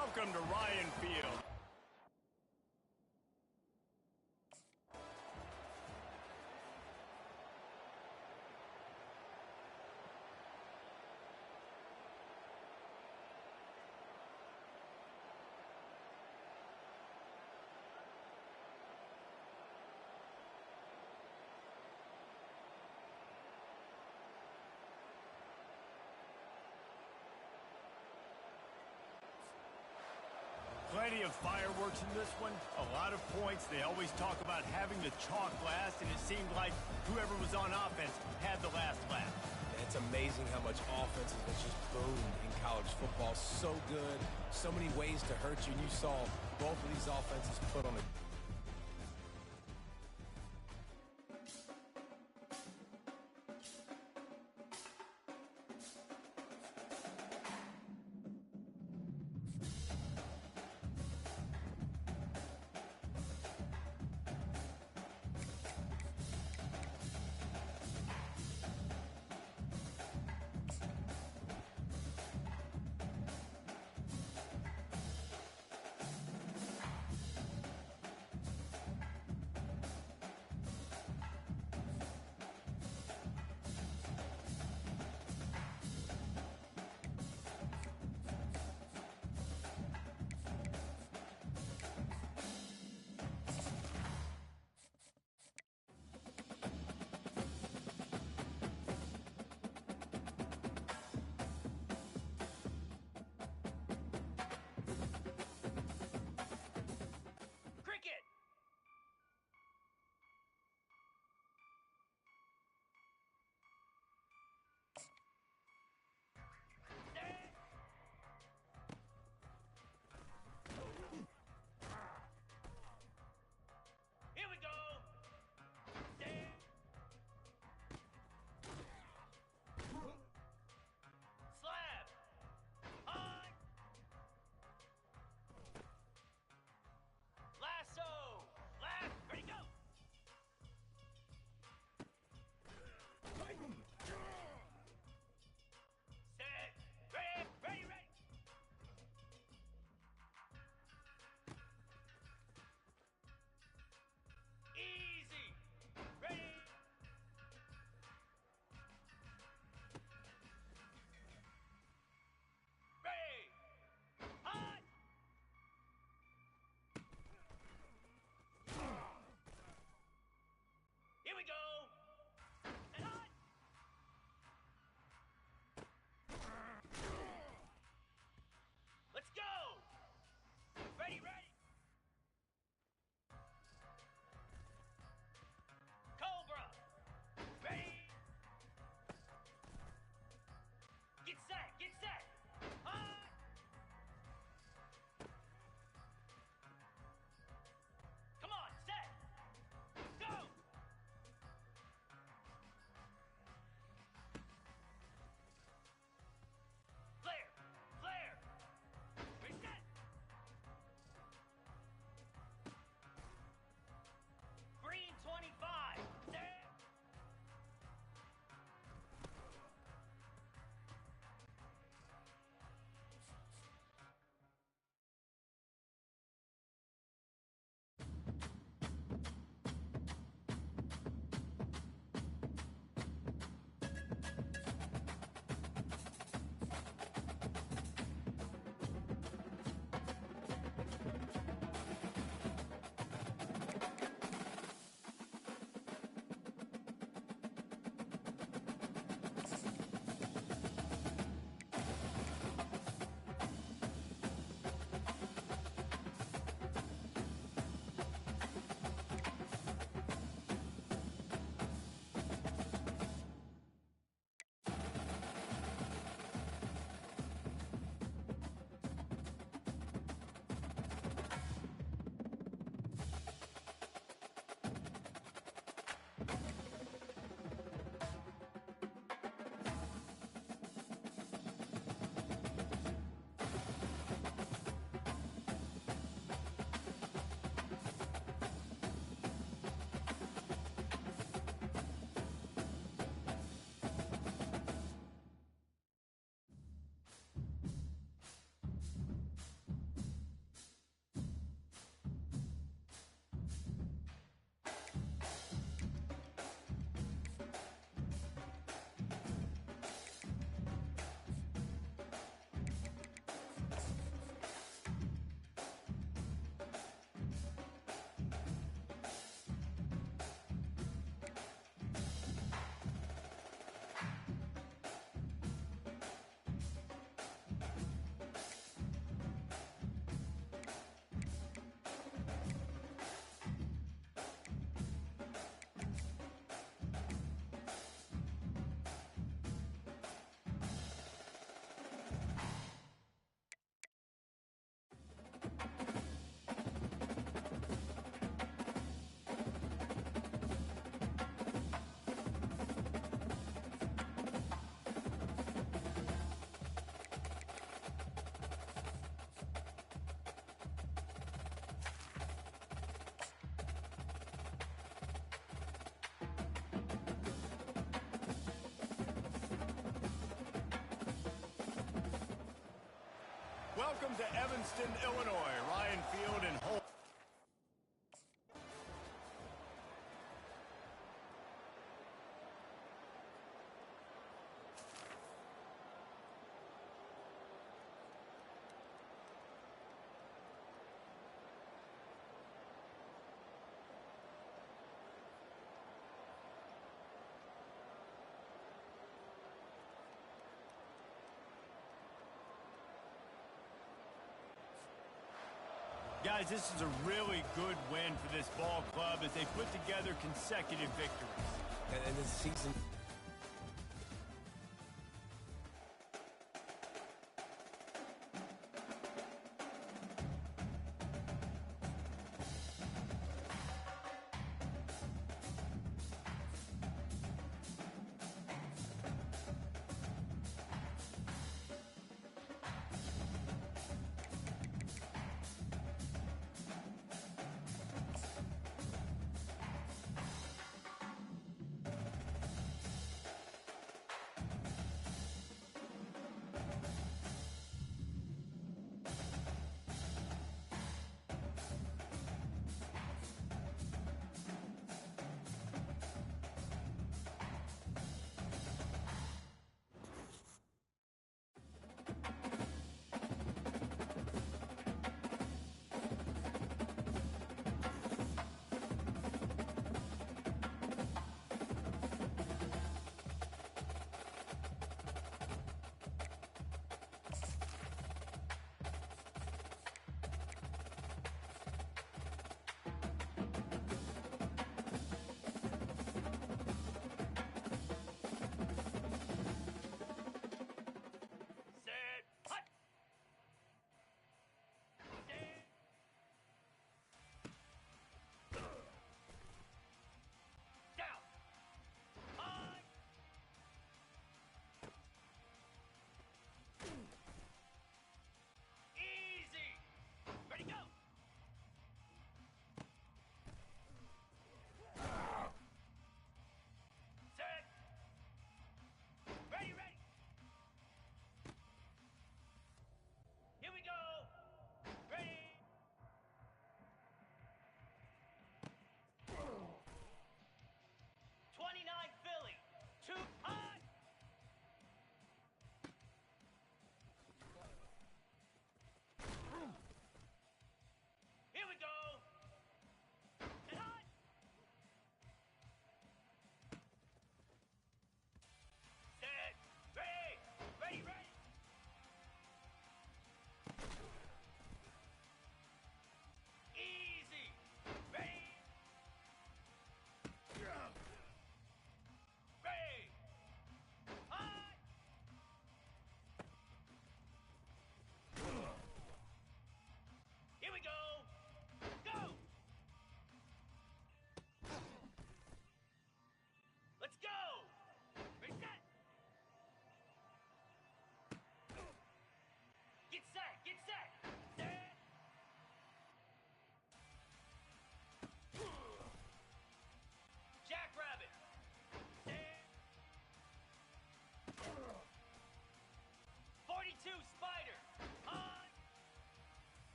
Welcome to Ryan Field. Plenty of fireworks in this one, a lot of points. They always talk about having the chalk last, and it seemed like whoever was on offense had the last laugh. It's amazing how much offense has just boomed in college football. So good, so many ways to hurt you, and you saw both of these offenses put on a Welcome to Evanston, Illinois. Ryan Field and Holt. Guys, this is a really good win for this ball club as they put together consecutive victories. And this season...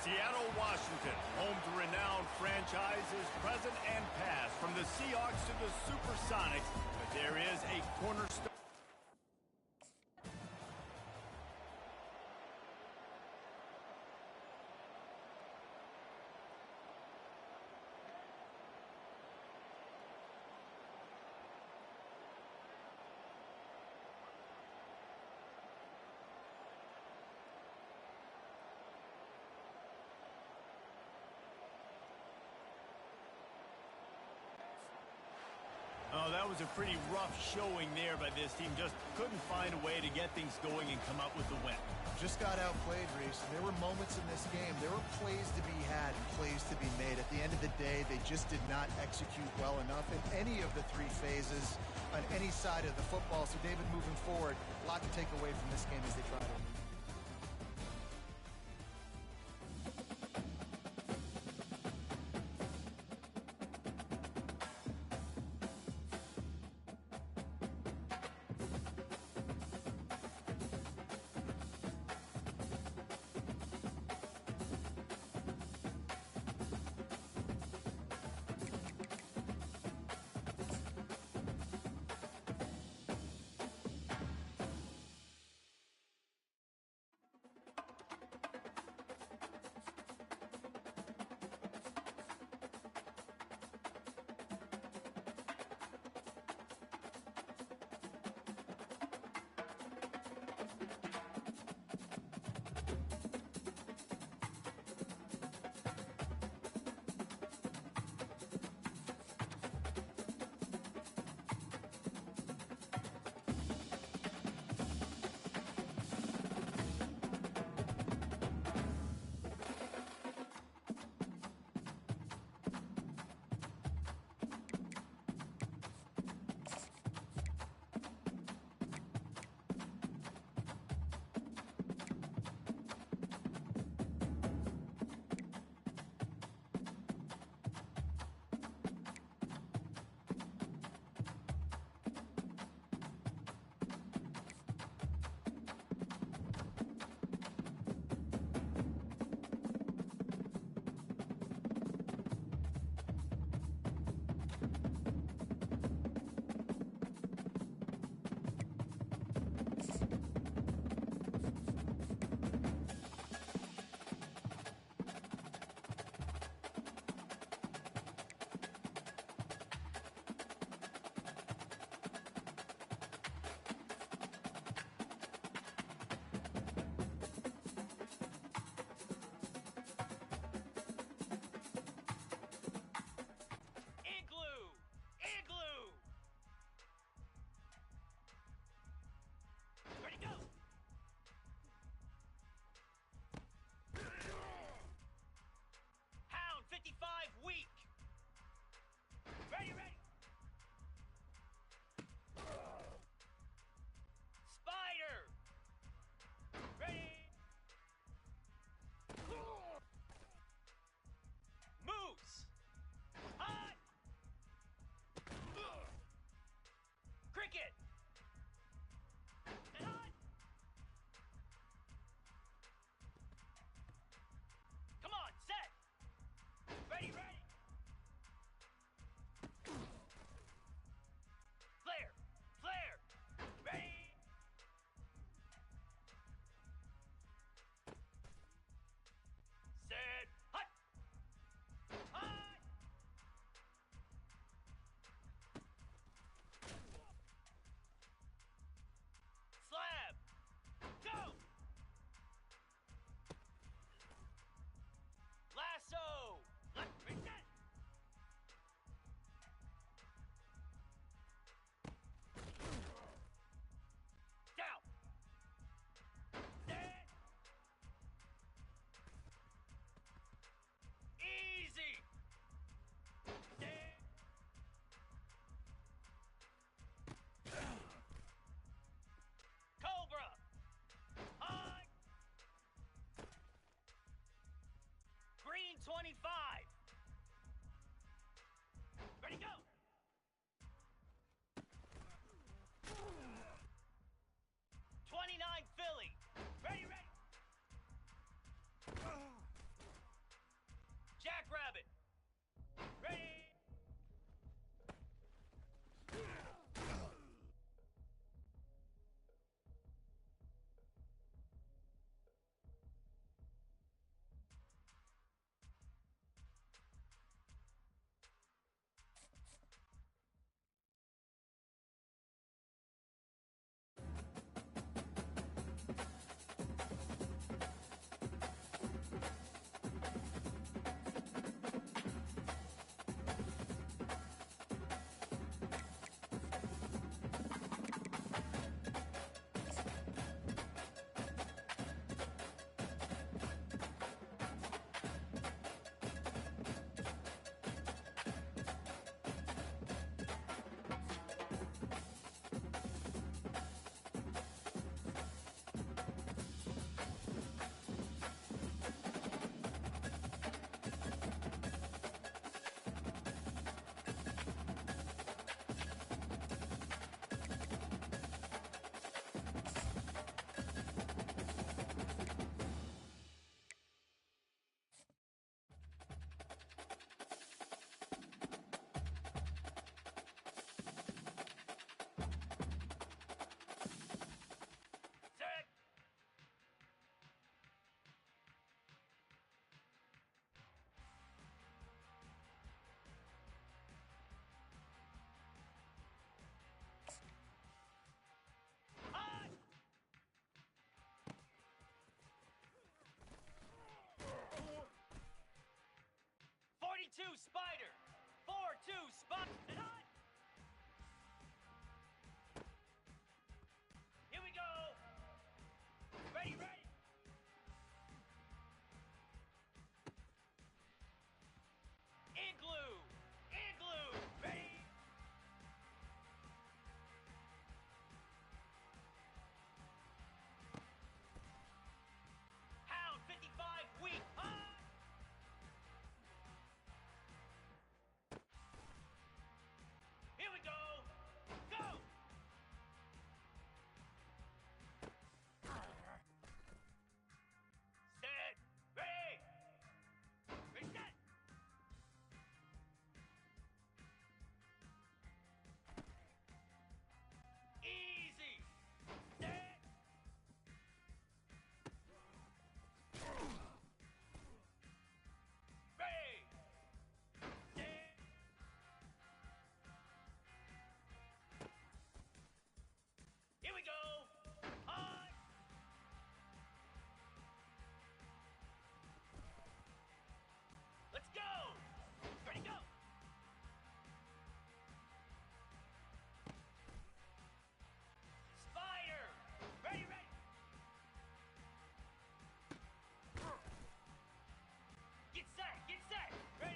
Seattle, Washington, home to renowned franchises present and past, from the Seahawks to the Supersonics, but there is a cornerstone. Oh, that was a pretty rough showing there by this team. Just couldn't find a way to get things going and come up with the win. Just got outplayed, Reese. There were moments in this game. There were plays to be had and plays to be made. At the end of the day, they just did not execute well enough in any of the three phases on any side of the football. So, David, moving forward, a lot to take away from this game as they try to Spider. 4-2 spot and hot. Here we go. Ready, ready. Igloo. Igloo. Ready. Hound 55 weak. Here we go. Go. Set. Ready. Reset. Easy. Set. Ready. Set. Here we go. On. Let's go. Ready, go. Spider. Ready, ready. Get set, get set. Ready.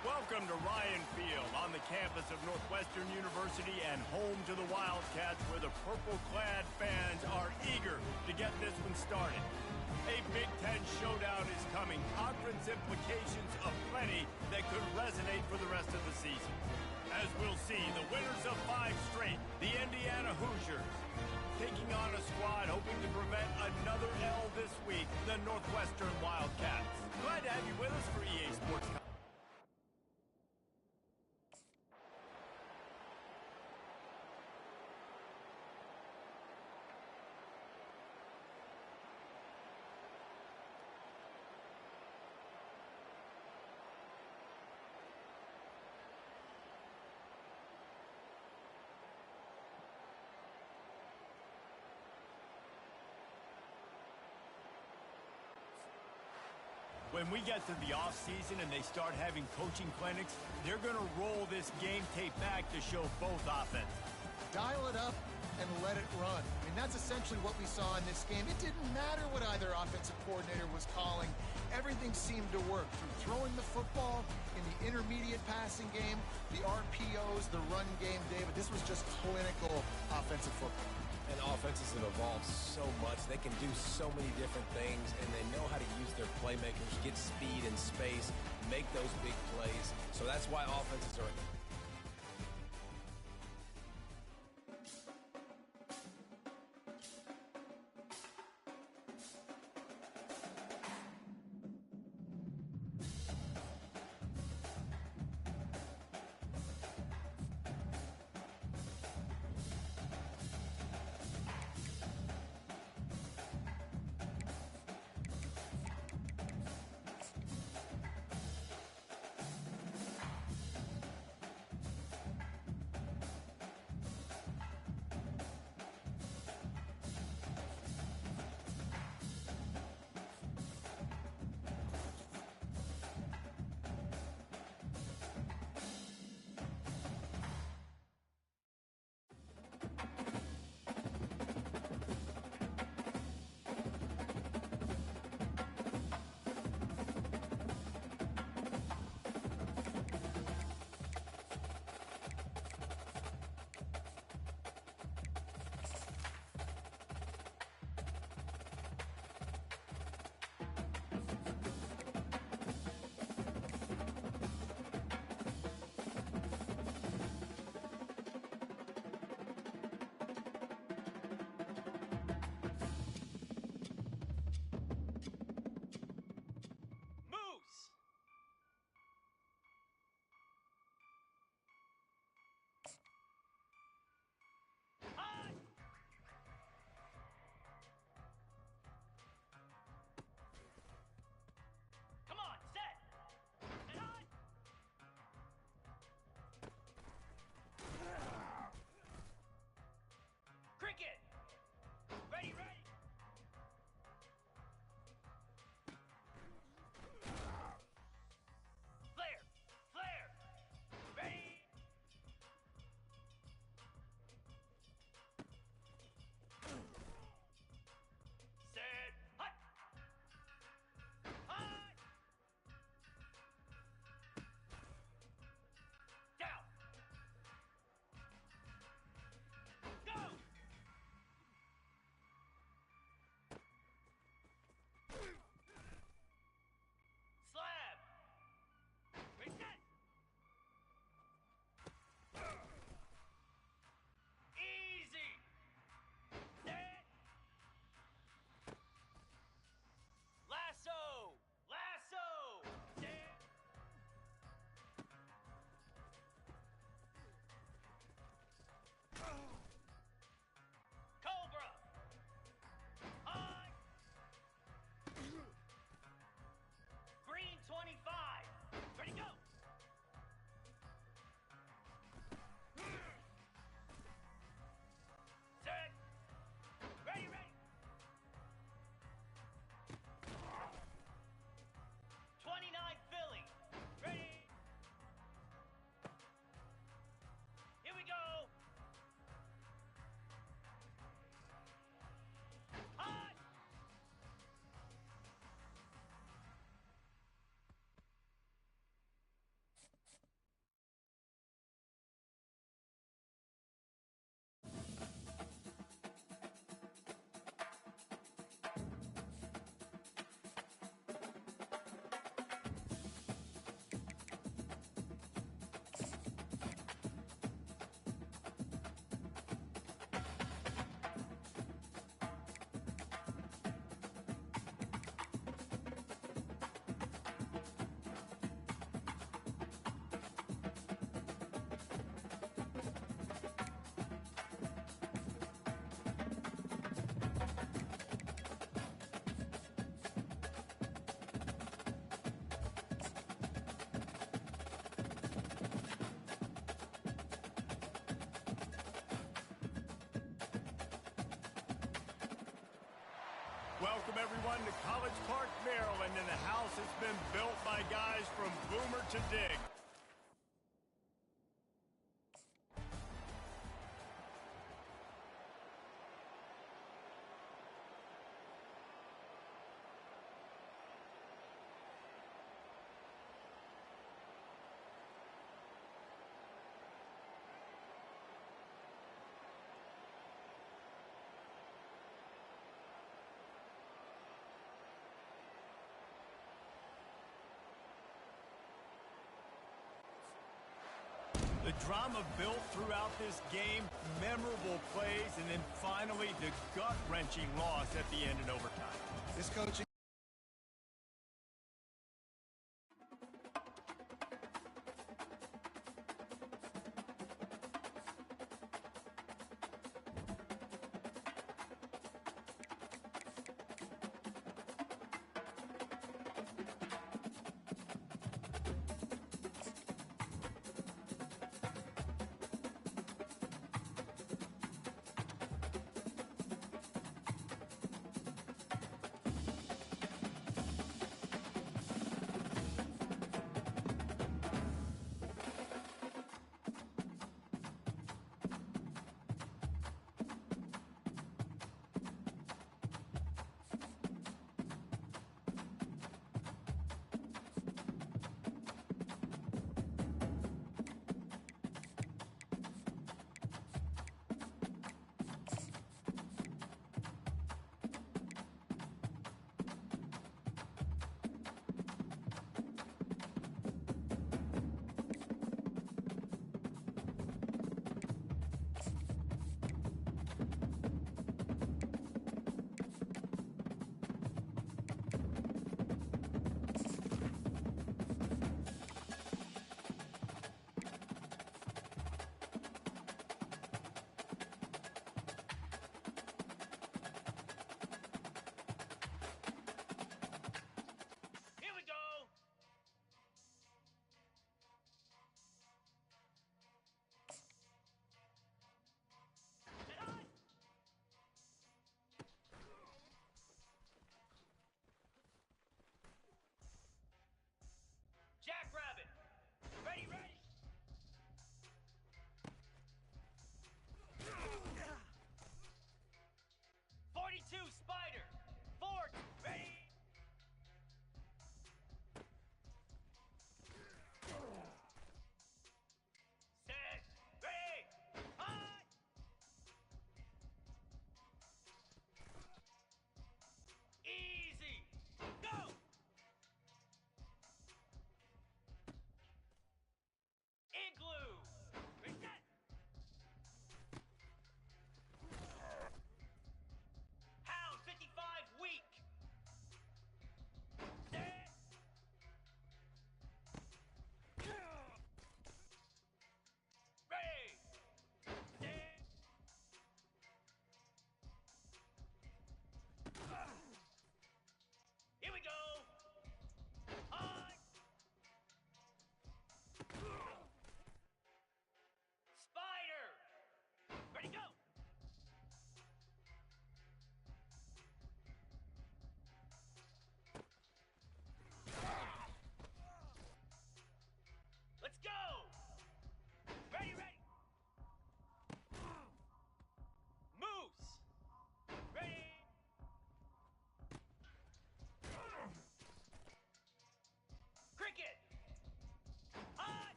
Welcome to Ryan Field on the campus of Northwestern University and home to the Wildcats, where the purple-clad fans are eager to get this one started. A Big Ten showdown is coming, conference implications aplenty that could resonate for the rest of the season. As we'll see, the winners of 5 straight, the Indiana Hoosiers, taking on a squad hoping to prevent another L this week, the Northwestern Wildcats. Glad to have you with us for EA Sports. When we get to the offseason and they start having coaching clinics, they're going to roll this game tape back to show both offenses. Dial it up and let it run. I mean, that's essentially what we saw in this game. It didn't matter what either offensive coordinator was calling. Everything seemed to work through throwing the football, in the intermediate passing game, the RPOs, the run game, David. This was just clinical offensive football. And offenses have evolved so much. They can do so many different things, and they know how to use their playmakers, get speed and space, make those big plays. So that's why offenses are... Moose! Hot! Come on, set! And hot! Cricket! Ready, ready! Flare! Flare! Ready! Set! Hot! Hot! Down! Go! Slab! Reset! Easy! Set! Lasso! Lasso! Set! Cobra! Hot! Green 25! Ready, go! Set! Ready, ready! 29 Philly! Ready! Here we go! Hot! Welcome everyone to College Park, Maryland, and the house has been built by guys from Boomer to Dig. The drama built throughout this game, memorable plays, and then finally the gut-wrenching loss at the end in overtime. This coaching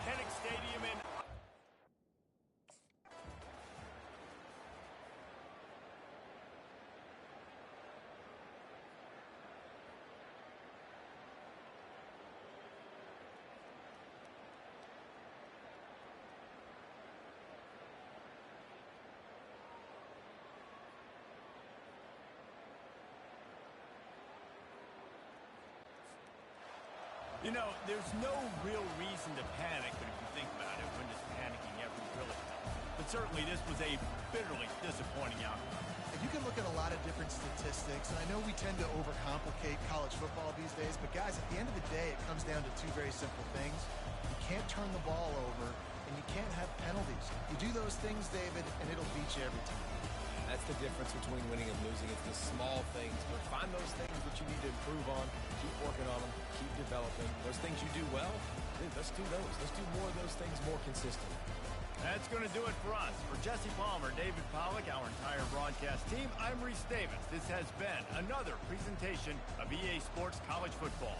Kinnick Stadium in You know, there's no real reason to panic, but if you think about it, when does panicking ever really help? But certainly this was a bitterly disappointing outcome. And you can look at a lot of different statistics, and I know we tend to overcomplicate college football these days, but guys, at the end of the day, it comes down to two very simple things. You can't turn the ball over, and you can't have penalties. You do those things, David, and it'll beat you every time. That's the difference between winning and losing. It's the small things. But find those things that you need to improve on. Keep working on them. Keep developing. Those things you do well, let's do those. Let's do more of those things more consistently. That's going to do it for us. For Jesse Palmer, David Pollack, our entire broadcast team, I'm Reese Davis. This has been another presentation of EA Sports College Football.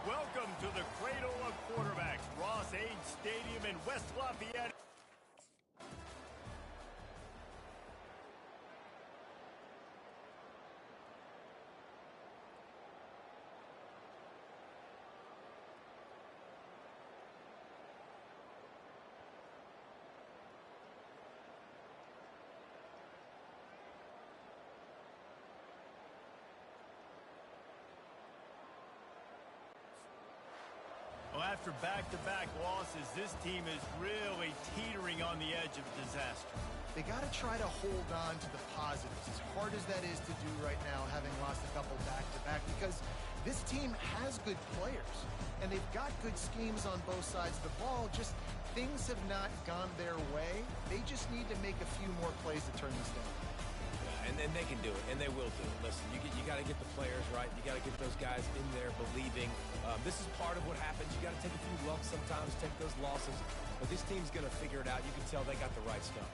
Welcome to the Cradle of Quarterbacks, Ross Age Stadium in West Lafayette. Well, after back-to-back losses, this team is really teetering on the edge of disaster. They got to try to hold on to the positives, as hard as that is to do right now, having lost a couple back-to-back, because this team has good players, and they've got good schemes on both sides of the ball. Just things have not gone their way. They just need to make a few more plays to turn this down. And they can do it, and they will do it. Listen, you got to get the players right. You got to get those guys in there believing. This is part of what happens. You got to take a few lumps sometimes, take those losses. But this team's going to figure it out. You can tell they got the right stuff.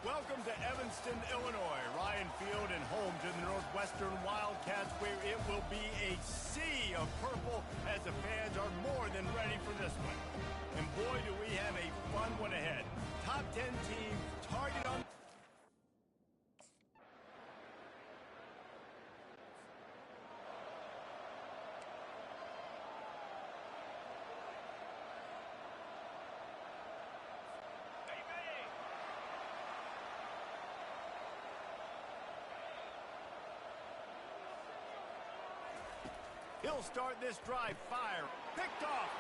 Welcome to Evanston, Illinois, Ryan Field, and home to the Northwestern Wildcats, where it will be a sea of purple as the fans are more than ready for this one. And boy, do we have a fun one ahead. Top 10 teams, target on... He'll start this drive fire. Picked off.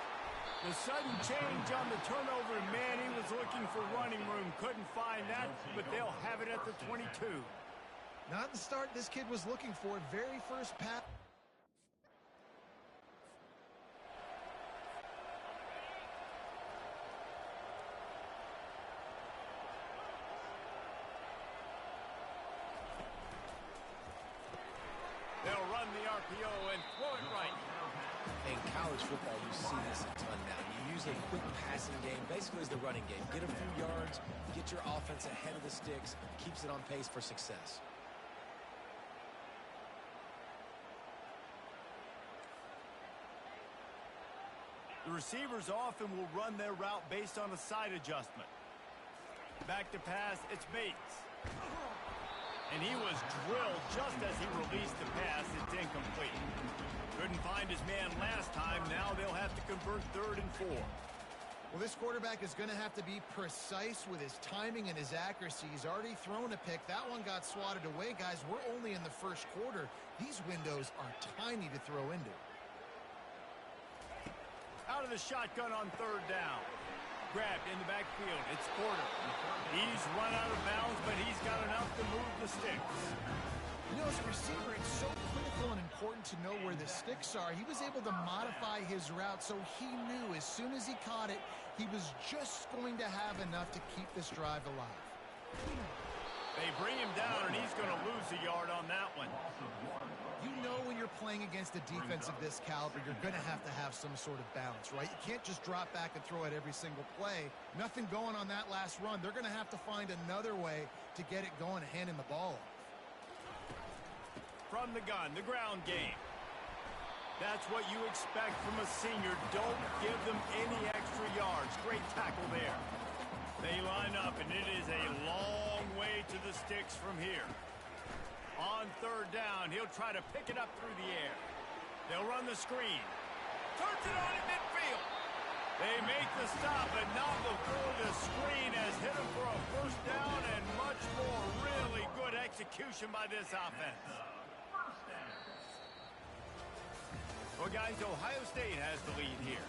The sudden change on the turnover, and man, he was looking for running room. Couldn't find that, but they'll have it at the 22. Not the start this kid was looking for. Very first pass. They'll run the RPO and throw it right. In college football, you see this a ton now. You use a quick passing game, basically as the running game. Get a few yards, get your offense ahead of the sticks, keeps it on pace for success. The receivers often will run their route based on a side adjustment. Back to pass, it's Bates. And he was drilled just as he released the pass. It's incomplete. Couldn't find his man last time. Now they'll have to convert 3rd and 4. Well, this quarterback is going to have to be precise with his timing and his accuracy. He's already thrown a pick. That one got swatted away, guys. We're only in the first quarter. These windows are tiny to throw into. Out of the shotgun on 3rd down. Grabbed in the backfield. It's Porter. He's run out of bounds, but he's got enough to move the sticks. You know, as a receiver, it's so critical and important to know where the sticks are. He was able to modify his route, so he knew as soon as he caught it, he was just going to have enough to keep this drive alive. They bring him down, and he's going to lose a yard on that one. You know when you're playing against a defense of this caliber, you're going to have some sort of balance, right? You can't just drop back and throw it every single play. Nothing going on that last run. They're going to have to find another way to get it going and hand him the ball off. From the gun, the ground game. That's what you expect from a senior. Don't give them any extra yards. Great tackle there. They line up, and it is a long way to the sticks from here. On 3rd down, he'll try to pick it up through the air. They'll run the screen. Turns it on in midfield. They make the stop, but not before the screen has hit him for a 1st down and much more. Really good execution by this offense. Well, guys, Ohio State has the lead here.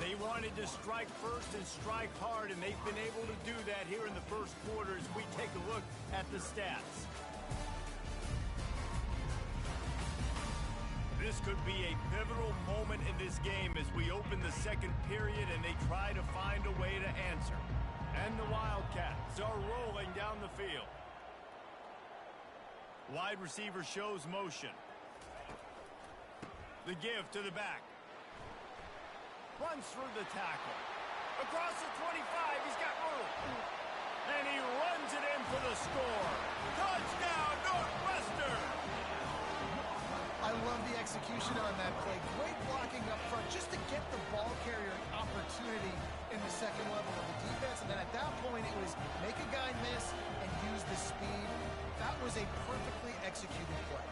They wanted to strike first and strike hard, and they've been able to do that here in the first quarter as we take a look at the stats. This could be a pivotal moment in this game as we open the 2nd period and they try to find a way to answer. And the Wildcats are rolling down the field. Wide receiver shows motion. The give to the back. Runs through the tackle. Across the 25, he's got room. And he runs it in for the score. Touchdown, Northwestern! I love the execution on that play. Great blocking up front just to get the ball carrier an opportunity in the 2nd level of the defense. And then at that point, it was make a guy miss and use the speed. That was a perfectly executed play.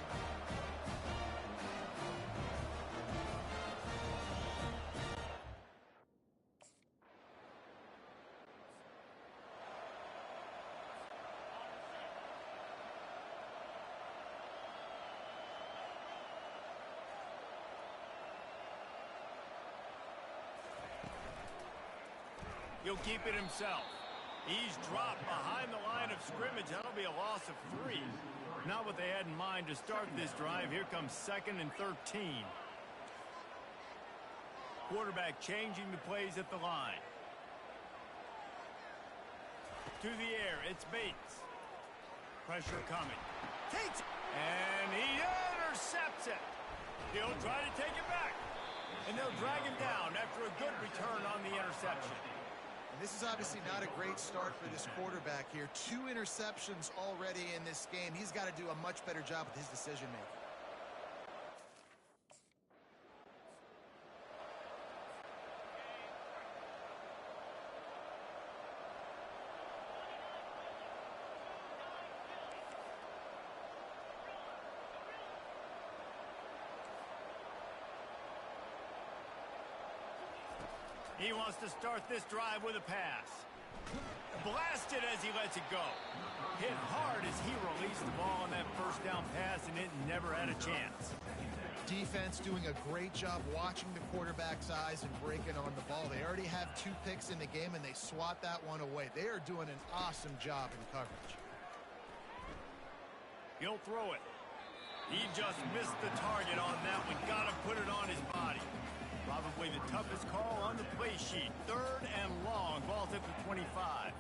He'll keep it himself. He's dropped behind the line of scrimmage. That'll be a loss of 3. Not what they had in mind to start this drive. Here comes 2nd and 13. Quarterback changing the plays at the line. To the air, it's Bates. Pressure coming. Takes it, and he intercepts it. He'll try to take it back. And they'll drag him down after a good return on the interception. And this is obviously not a great start for this quarterback here. 2 interceptions already in this game. He's got to do a much better job with his decision-making. He wants to start this drive with a pass. Blasted as he lets it go. Hit hard as he released the ball on that first down pass, and it never had a chance. Defense doing a great job watching the quarterback's eyes and breaking on the ball. They already have 2 picks in the game, and they swat that one away. They are doing an awesome job in coverage. He'll throw it. He just missed the target on that one. Got to put it on his body. Probably the toughest call on the play sheet. 3rd and long. Ball's at the 25.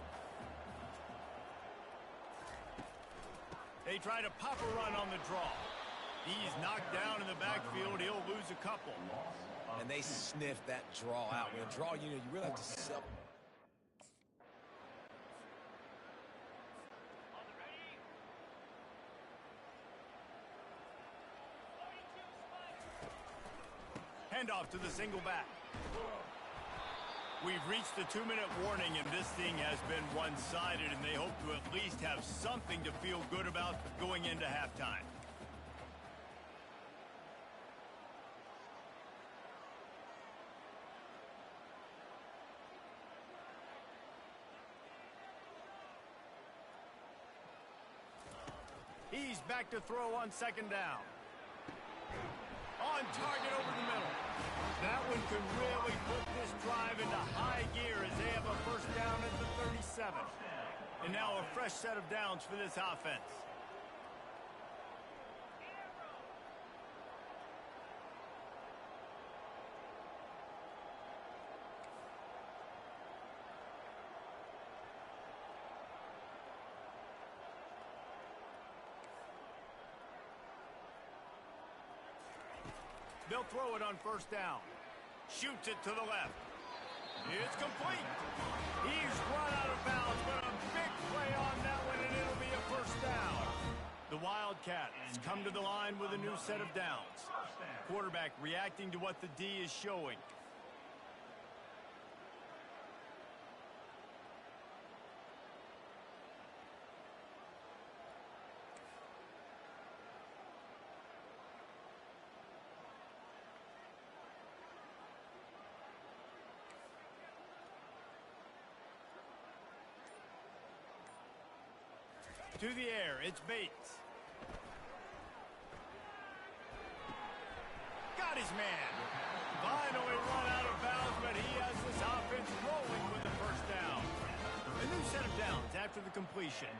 They try to pop a run on the draw. He's knocked down in the backfield. He'll lose a couple. And they sniffed that draw out. With a draw, you really have to sell. Handoff to the single back. We've reached the 2-minute warning, and this thing has been one-sided, and they hope to at least have something to feel good about going into halftime. He's back to throw on 2nd down. On target over the middle. That one could really put this drive into high gear as they have a 1st down at the 37. And now a fresh set of downs for this offense. They'll throw it on 1st down. Shoots it to the left. It's complete. He's run out of bounds, but a big play on that one, and it'll be a 1st down. The Wildcats come to the line with a new set of downs. Quarterback reacting to what the D is showing. To the air, it's Bates. Got his man. Finally run out of bounds, but he has this offense rolling with the 1st down. A new set of downs after the completion.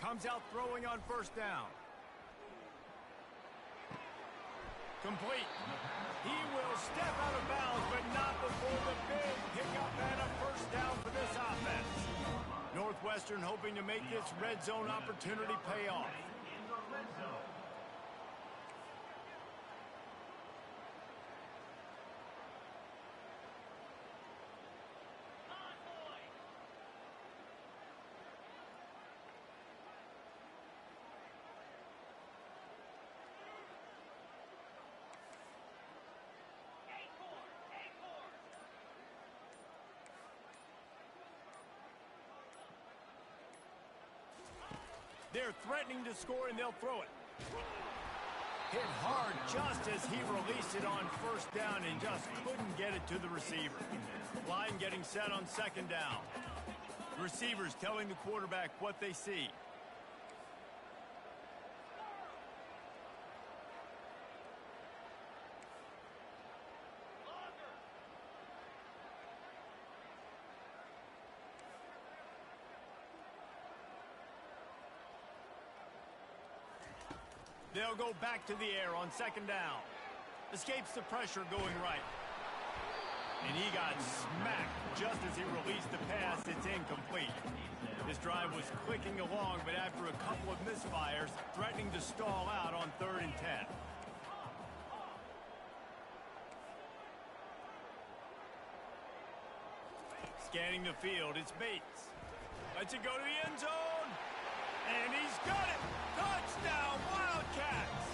Comes out throwing on 1st down. Complete. He will step out of bounds, but not before the big pickup and a 1st down for this offense. Northwestern hoping to make this red zone opportunity pay off. They're threatening to score, and they'll throw it. Hit hard just as he released it on 1st down and just couldn't get it to the receiver. Line getting set on 2nd down. Receivers telling the quarterback what they see. They'll go back to the air on second down. Escapes the pressure going right. And he got smacked just as he released the pass. It's incomplete. This drive was clicking along, but after a couple of misfires, threatening to stall out on 3rd and 10. Scanning the field, it's Bates. Lets it go to the end zone. And he's got it. Touchdown, Wildcats.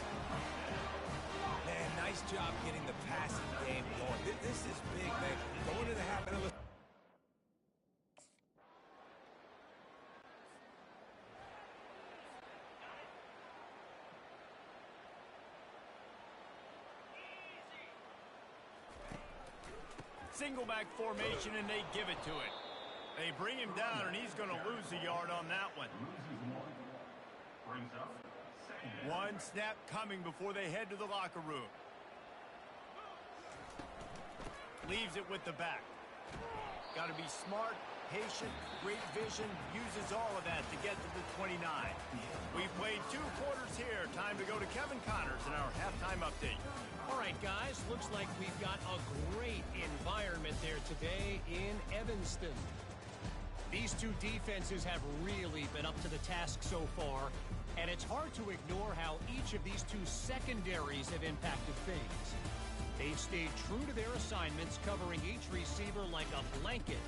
Man, nice job getting the passing game going. This is big, man. Going to the half another. Single back formation, and they give it to it. They bring him down, and he's going to lose a yard on that one. One snap coming before they head to the locker room. Leaves it with the back. Got to be smart, patient, great vision, uses all of that to get to the 29. We played 2 quarters here. Time to go to Kevin Connors in our halftime update. All right, guys, looks like we've got a great environment there today in Evanston. These two defenses have really been up to the task so far, and it's hard to ignore how each of these two secondaries have impacted things. They've stayed true to their assignments, covering each receiver like a blanket.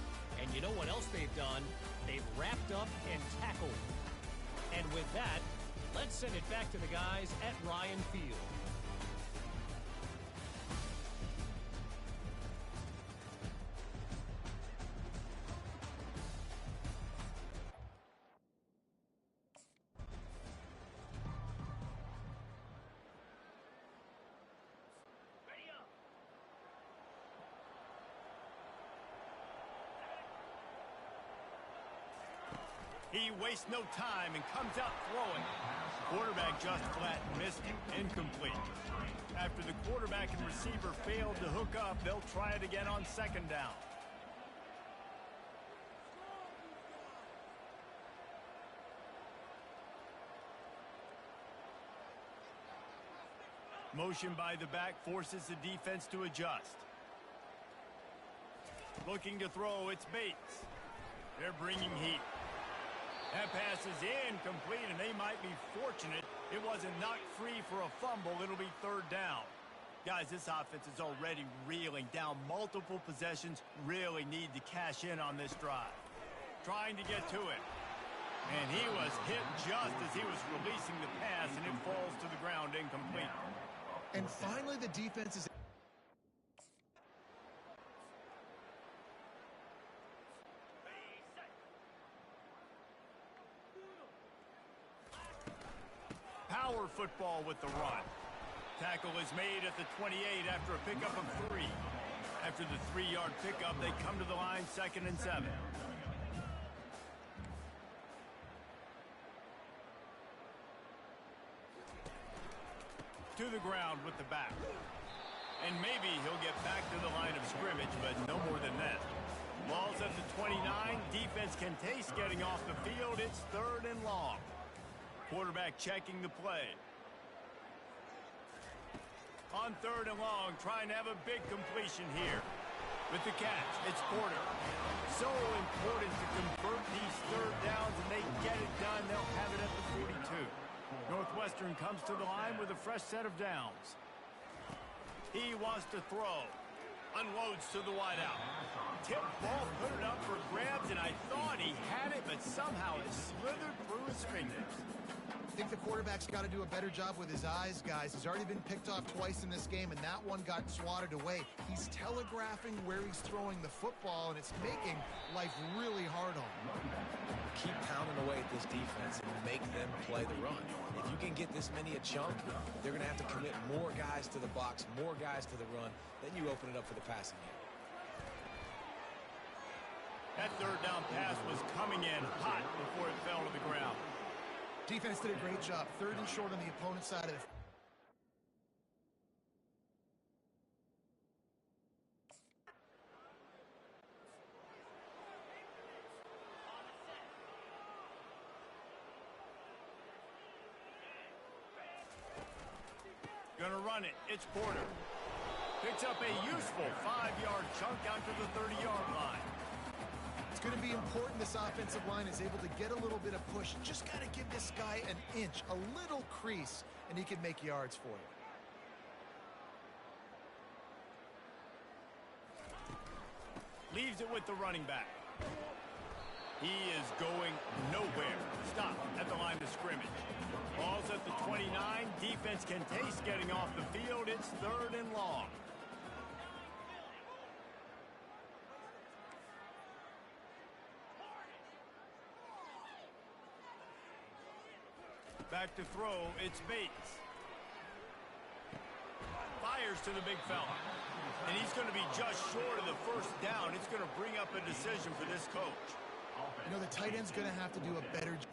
And you know what else they've done? They've wrapped up and tackled. And with that, let's send it back to the guys at Ryan Field. He wastes no time and comes out throwing. Quarterback just flat missed him. Incomplete. After the quarterback and receiver failed to hook up, they'll try it again on second down. Motion by the back forces the defense to adjust. Looking to throw, it's Bates. They're bringing heat. That pass is incomplete, and they might be fortunate it wasn't knocked free for a fumble. It'll be 3rd down. Guys, this offense is already reeling down multiple possessions. Really need to cash in on this drive. Trying to get to it. And he was hit just as he was releasing the pass, and it falls to the ground incomplete. And finally, the defense is... Power football with the run. Tackle is made at the 28 after a pickup of 3. After the 3-yard pickup, they come to the line 2nd and 7. To the ground with the back. And maybe he'll get back to the line of scrimmage, but no more than that. Ball's at the 29. Defense can taste getting off the field. It's 3rd and long. Quarterback checking the play. On 3rd and long, trying to have a big completion here. With the catch, it's Porter. So important to convert these 3rd downs, and they get it done. They'll have it at the 42. Northwestern comes to the line with a fresh set of downs. He wants to throw. Unloads to the wideout. Tip ball, put it up for grabs, and I thought he had it, but somehow it slithered through his fingers. I think the quarterback's got to do a better job with his eyes, guys. He's already been picked off twice in this game, and that one got swatted away. He's telegraphing where he's throwing the football, and it's making life really hard on him. Keep pounding away at this defense and make them play the run. If you can get this many a chunk, they're going to have to commit more guys to the box, more guys to the run. Then you open it up for the passing game. That 3rd down pass was coming in hot before it fell to the ground. Defense did a great job. 3rd and short on the opponent's side of the... Gonna run it. It's Porter. Picks up a useful 5-yard chunk out to the 30-yard line. It's going to be important this offensive line is able to get a little bit of push. Just got to give this guy an inch, a little crease, and he can make yards for you. Leaves it with the running back. He is going nowhere. Stop at the line of scrimmage. Ball's at the 29. Defense can taste getting off the field. It's 3rd and long. Back to throw, it's Bates. Fires to the big fella. And he's going to be just short of the first down. It's going to bring up a decision for this coach. You know, the tight end's going to have to do a better job.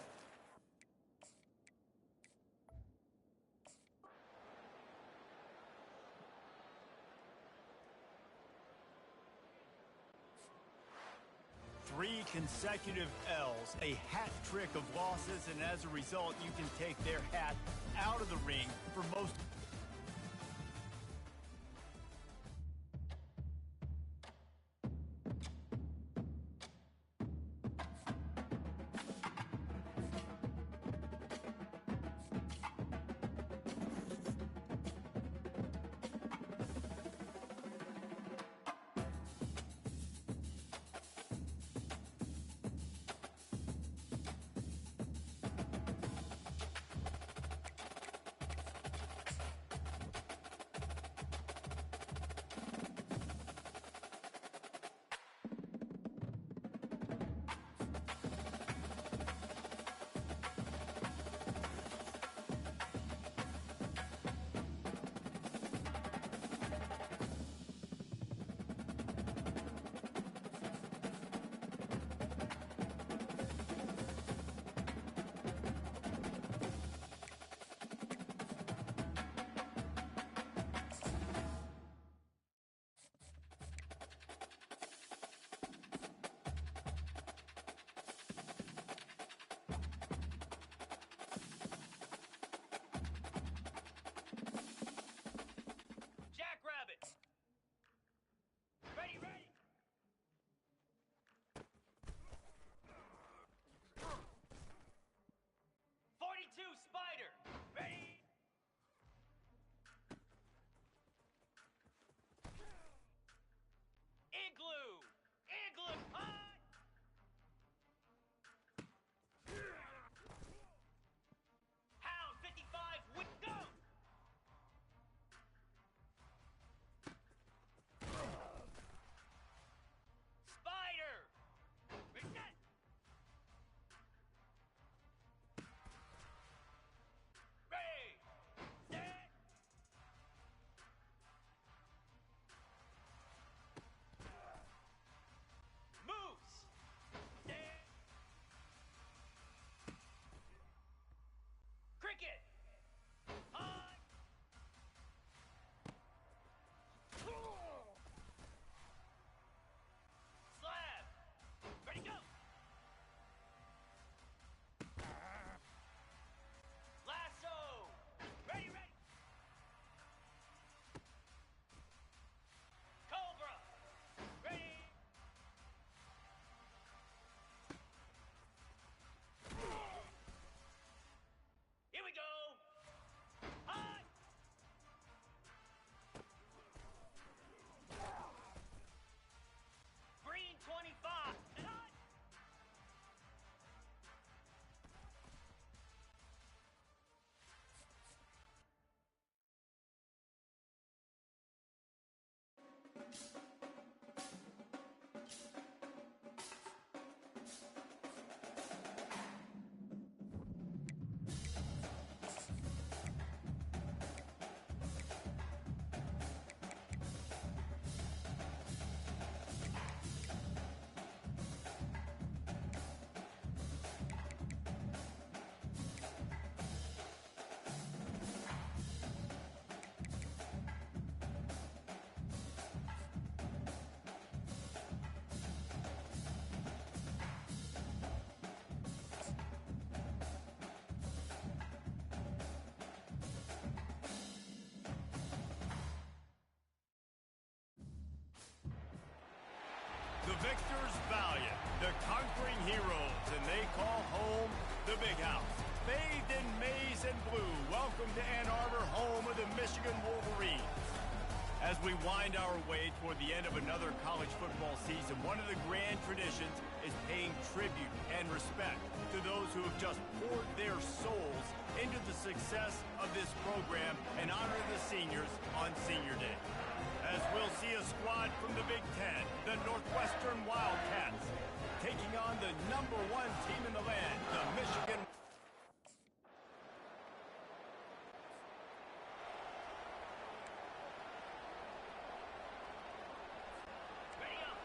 Three consecutive L's, a hat trick of losses, and as a result, you can take their hat out of the ring for most. The conquering heroes, and they call home the Big House. Bathed in maize and blue, welcome to Ann Arbor, home of the Michigan Wolverines. As we wind our way toward the end of another college football season, one of the grand traditions is paying tribute and respect to those who have just poured their souls into the success of this program and honor the seniors on Senior Day. As we'll see a squad from the Big Ten, the Northwestern Wildcats, taking on the #1 team in the land, the Michigan. Ready up.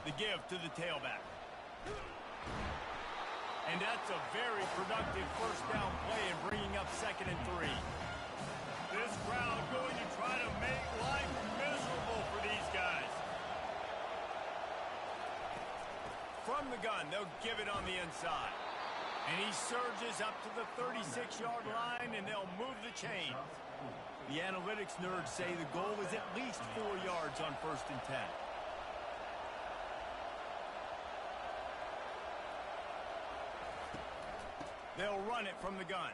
The give to the tailback. And that's a very productive first down play and bringing up 2nd and 3. This crowd going to try to make life miserable for these guys. From the gun, they'll give it on the inside. And he surges up to the 36-yard line, and they'll move the chains. The analytics nerds say the goal is at least 4 yards on 1st and 10. They'll run it from the gun.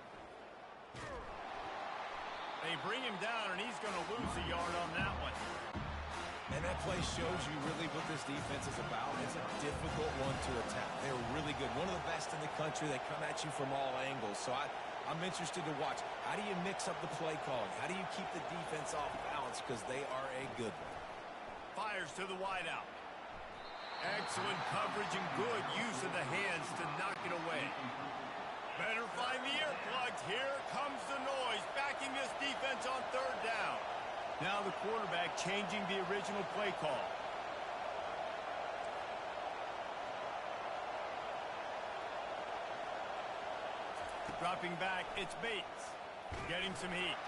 They bring him down, and he's going to lose a yard on that one. And that play shows you really what this defense is about. It's a difficult one to attack. They're really good. One of the best in the country. They come at you from all angles. So I'm interested to watch. How do you mix up the play calling? How do you keep the defense off balance? Because they are a good one. Fires to the wideout. Excellent coverage and good use of the hands to knock it away. Better find the earplugs. Here comes the noise, backing this defense on 3rd down. Now the quarterback changing the original play call. Dropping back, it's Bates. Getting some heat.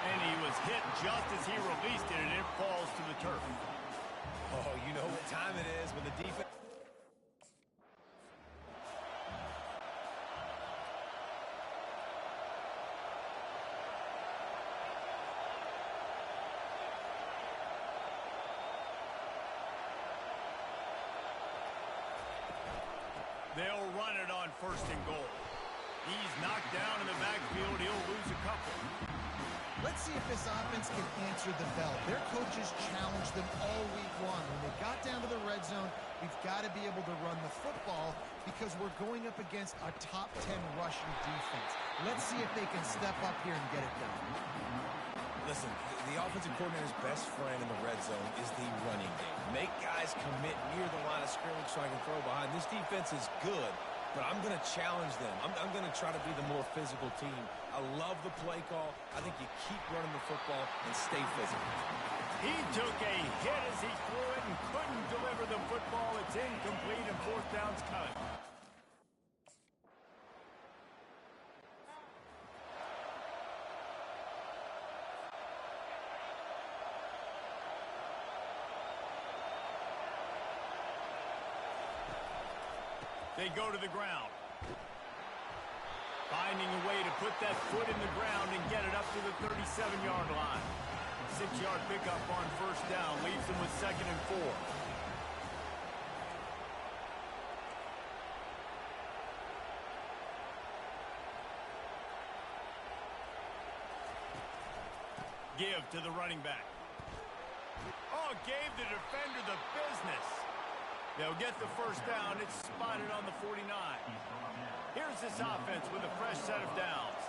And he was hit just as he released it, and it falls to the turf. Oh, you know what time it is when the defense... They'll run it on 1st and goal. He's knocked down in the backfield. He'll lose a couple. Let's see if this offense can answer the bell. Their coaches challenged them all week long. When they got down to the red zone, we've got to be able to run the football because we're going up against a top 10 rushing defense. Let's see if they can step up here and get it done. Listen, the offensive coordinator's best friend in the red zone is the running game. Make guys commit near the line of scrimmage so I can throw behind. This defense is good, but I'm going to challenge them. I'm going to try to be the more physical team. I love the play call. I think you keep running the football and stay physical. He took a hit as he threw it and couldn't deliver the football. It's incomplete and 4th down's cut. They go to the ground. Finding a way to put that foot in the ground and get it up to the 37-yard line. 6-yard pickup on 1st down leaves them with 2nd and 4. Give to the running back. Oh, gave the defender the business. They'll get the 1st down. It's spotted on the 49. Here's this offense with a fresh set of downs.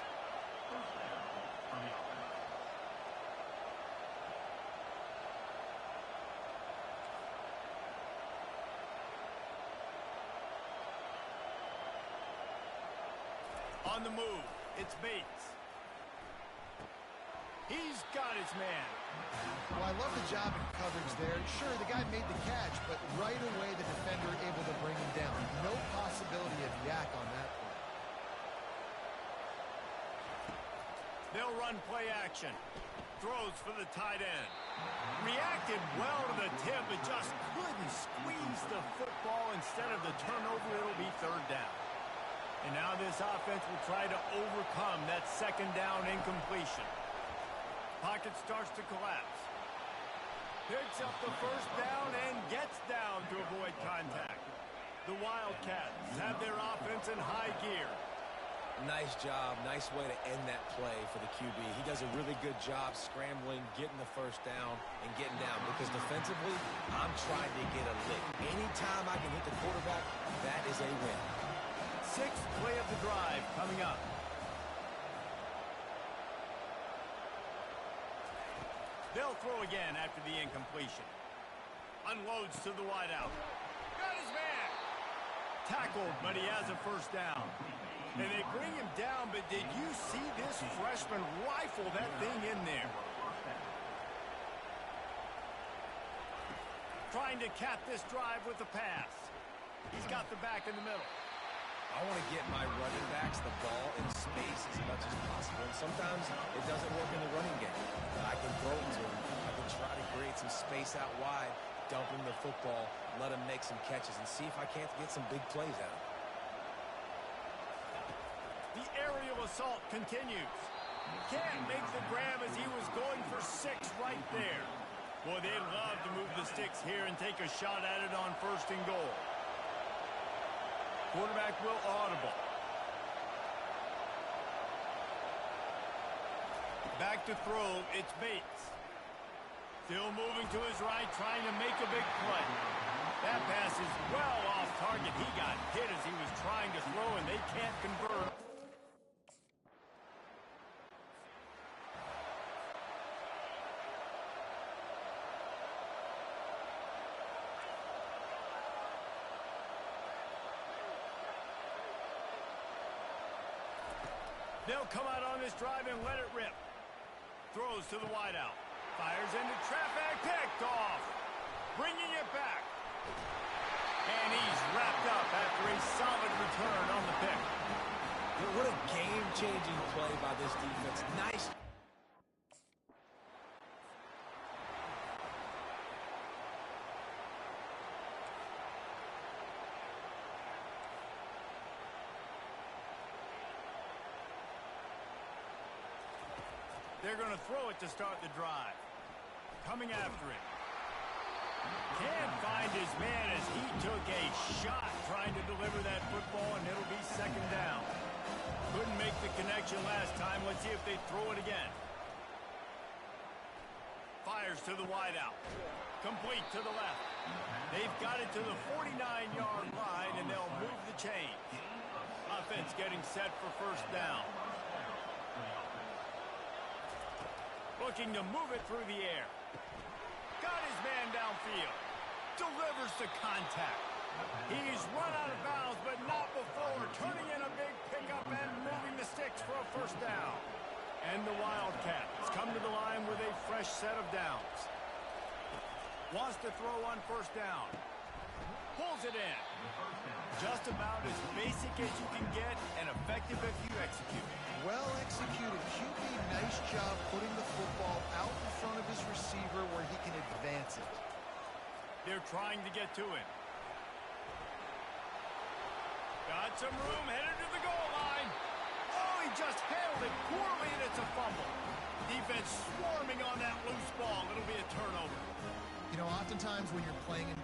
On the move, it's Bates. He's got his man. Well, I love the job in coverage there. Sure, the guy made the catch, but right away the defender able to bring him down. No possibility of yak on that play. They'll run play action. Throws for the tight end. Reacted well to the tip, but just couldn't squeeze the football. Instead of the turnover, it'll be 3rd down. And now this offense will try to overcome that second down incompletion. Pocket starts to collapse. Picks up the first down and gets down to avoid contact. The Wildcats have their offense in high gear. Nice job. Nice way to end that play for the QB. He does a really good job scrambling, getting the first down, and getting down. Because defensively, I'm trying to get a lick. Anytime I can hit the quarterback, that is a win. Sixth play of the drive coming up. They'll throw again after the incompletion. Unloads to the wideout. Got his man. Tackled, but he has a first down. And they bring him down, but did you see this freshman rifle that thing in there? Trying to cap this drive with the pass. He's got the back in the middle. I want to get my running backs the ball in space as much as possible. And sometimes it doesn't work in the running game. But I can throw it to him. I can try to create some space out wide, dump him the football, let him make some catches, and see if I can't get some big plays out of him. The aerial assault continues. Can't make the grab as he was going for 6 right there. Boy, they'd love to move the sticks here and take a shot at it on 1st and goal. Quarterback will audible. Back to throw, it's Bates. Still moving to his right, trying to make a big play. That pass is well off target. He got hit as he was trying to throw, and they can't convert. They'll come out on this drive and let it rip. Throws to the wideout. Fires into traffic. Picked off. Bringing it back. And he's wrapped up after a solid return on the pick. What a game-changing play by this defense. Nice. They're going to throw it to start the drive. Coming after it. Can't find his man as he took a shot trying to deliver that football, and it'll be 2nd down. Couldn't make the connection last time. Let's see if they throw it again. Fires to the wideout. Complete to the left. They've got it to the 49-yard line, and they'll move the chains. Offense getting set for 1st down. Looking to move it through the air. Got his man downfield. Delivers to contact. He's run out of bounds, but not before. Turning in a big pickup and moving the sticks for a 1st down. And the Wildcats come to the line with a fresh set of downs. Wants to throw on 1st down. Pulls it in. Just about as basic as you can get and effective if you execute. Well executed. QB, nice job putting the football out in front of his receiver where he can advance it. They're trying to get to him. Got some room, headed to the goal line. Oh, he just handled it poorly, and it's a fumble. Defense swarming on that loose ball. It'll be a turnover. You know, oftentimes when you're playing in...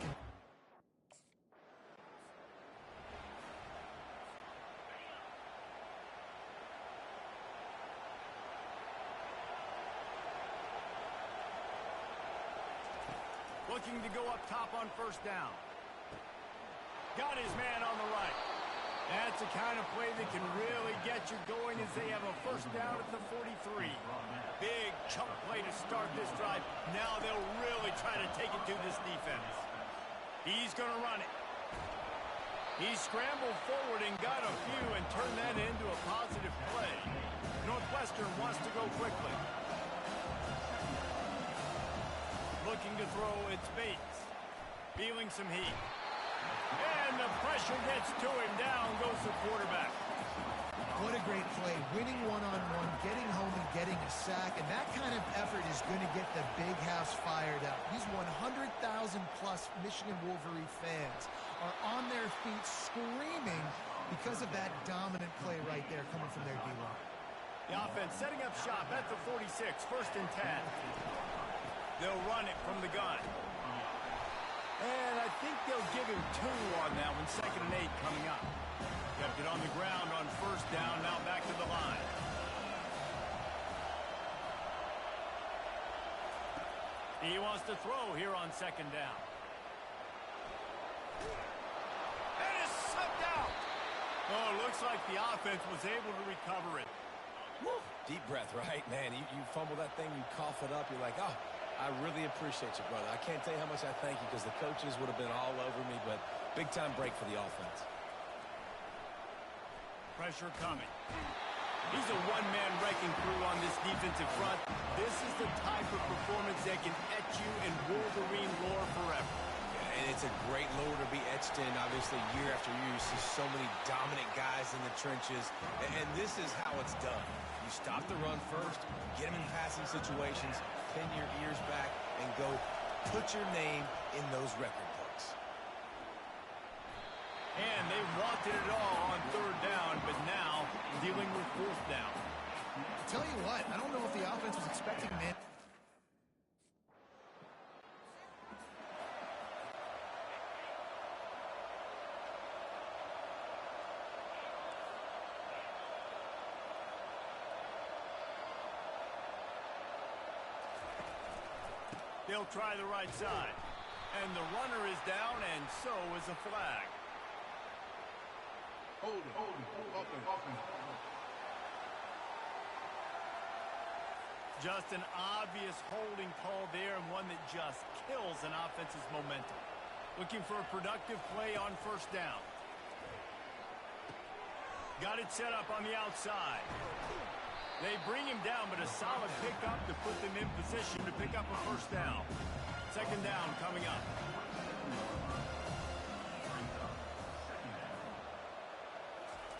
Looking to go up top on 1st down. Got his man on the right. That's the kind of play that can really get you going as they have a 1st down at the 43. Big chunk play to start this drive. Now they'll really try to take it to this defense. He's going to run it. He scrambled forward and got a few and turned that into a positive play. Northwestern wants to go quickly. Looking to throw, it's Bates. Feeling some heat. And the pressure gets to him. Down goes the quarterback. What a great play. Winning one-on-one, getting home and getting a sack. And that kind of effort is going to get the big house fired up. These 100,000-plus Michigan Wolverine fans are on their feet screaming because of that dominant play right there coming from their D-line. The offense setting up shop at the 46, 1st and 10. They'll run it from the gun. And I think they'll give him 2 on that one, 2nd and 8 coming up. Kept it on the ground on 1st down, now back to the line. He wants to throw here on 2nd down. And it's slipped out. Oh, it looks like the offense was able to recover it. Woo. Deep breath, right? Man, you fumble that thing, you cough it up, you're like, oh, I really appreciate you, brother. I can't tell you how much I thank you because the coaches would have been all over me, but big-time break for the offense. Pressure coming. He's a one-man wrecking crew on this defensive front. This is the type of performance that can etch you in Wolverine lore forever. Yeah, and it's a great lore to be etched in, obviously, year after year. You see so many dominant guys in the trenches, and this is how it's done. You stop the run first, get them in passing situations, pin your ears back, and go put your name in those record books. And they wanted it all on 3rd down, but now dealing with 4th down. I'll tell you what, I don't know if the offense was expecting man. They'll try the right side. And the runner is down, and so is a flag. Hold it. Open. Just an obvious holding call there, and one that just kills an offense's momentum. Looking for a productive play on 1st down. Got it set up on the outside. They bring him down, but a solid pickup to put them in position to pick up a 1st down. 2nd down coming up.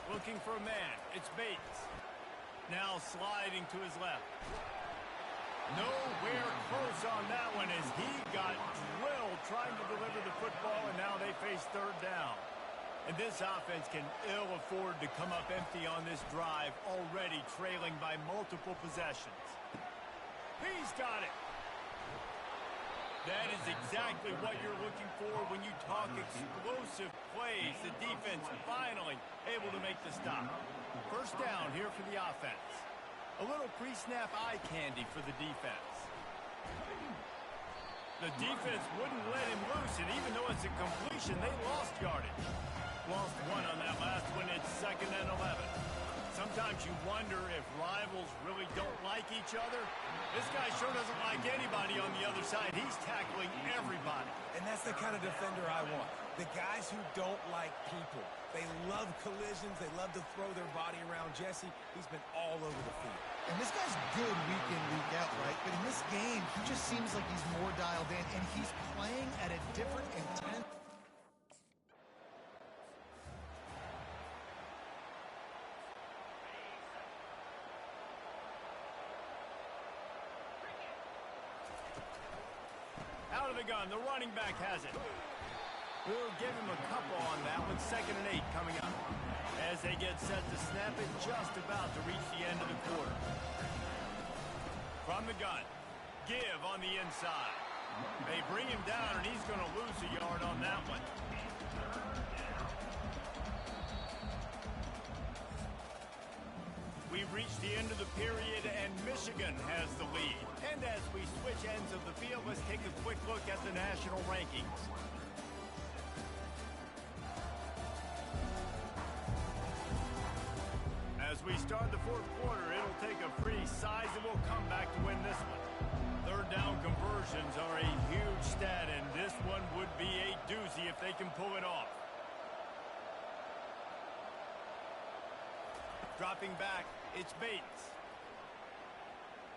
Looking for a man. It's Bates. Now sliding to his left. Nowhere close on that one as he got drilled trying to deliver the football, and now they face 3rd down. And this offense can ill afford to come up empty on this drive, already trailing by multiple possessions. He's got it. That is exactly what you're looking for when you talk explosive plays. The defense finally able to make the stop. 1st down here for the offense. A little pre-snap eye candy for the defense. The defense wouldn't let him loose, and even though it's a completion, they lost yardage. Lost 1 on that last one. It's 2nd and 11. Sometimes you wonder if rivals really don't like each other. This guy sure doesn't like anybody on the other side. He's tackling everybody. And that's the kind of defender I want. The guys who don't like people. They love collisions. They love to throw their body around. Jesse, he's been all over the field. And this guy's good week in, week out, right? But in this game, he just seems like he's more dialed in, and he's playing at a different intent. Out of the gun, the running back has it. We'll give him a couple on that one. 2nd and 8 coming up. As they get set to snap it, just about to reach the end of the quarter. From the gun, give on the inside. They bring him down, and he's going to lose a yard on that one. We've reached the end of the period, and Michigan has the lead. And as we switch ends of the field, let's take a quick look at the national rankings. As we start the 4th quarter, it'll take a pretty sizable comeback to win this one. 3rd down conversions are a huge stat, and this one would be a doozy if they can pull it off. Dropping back, it's Bates.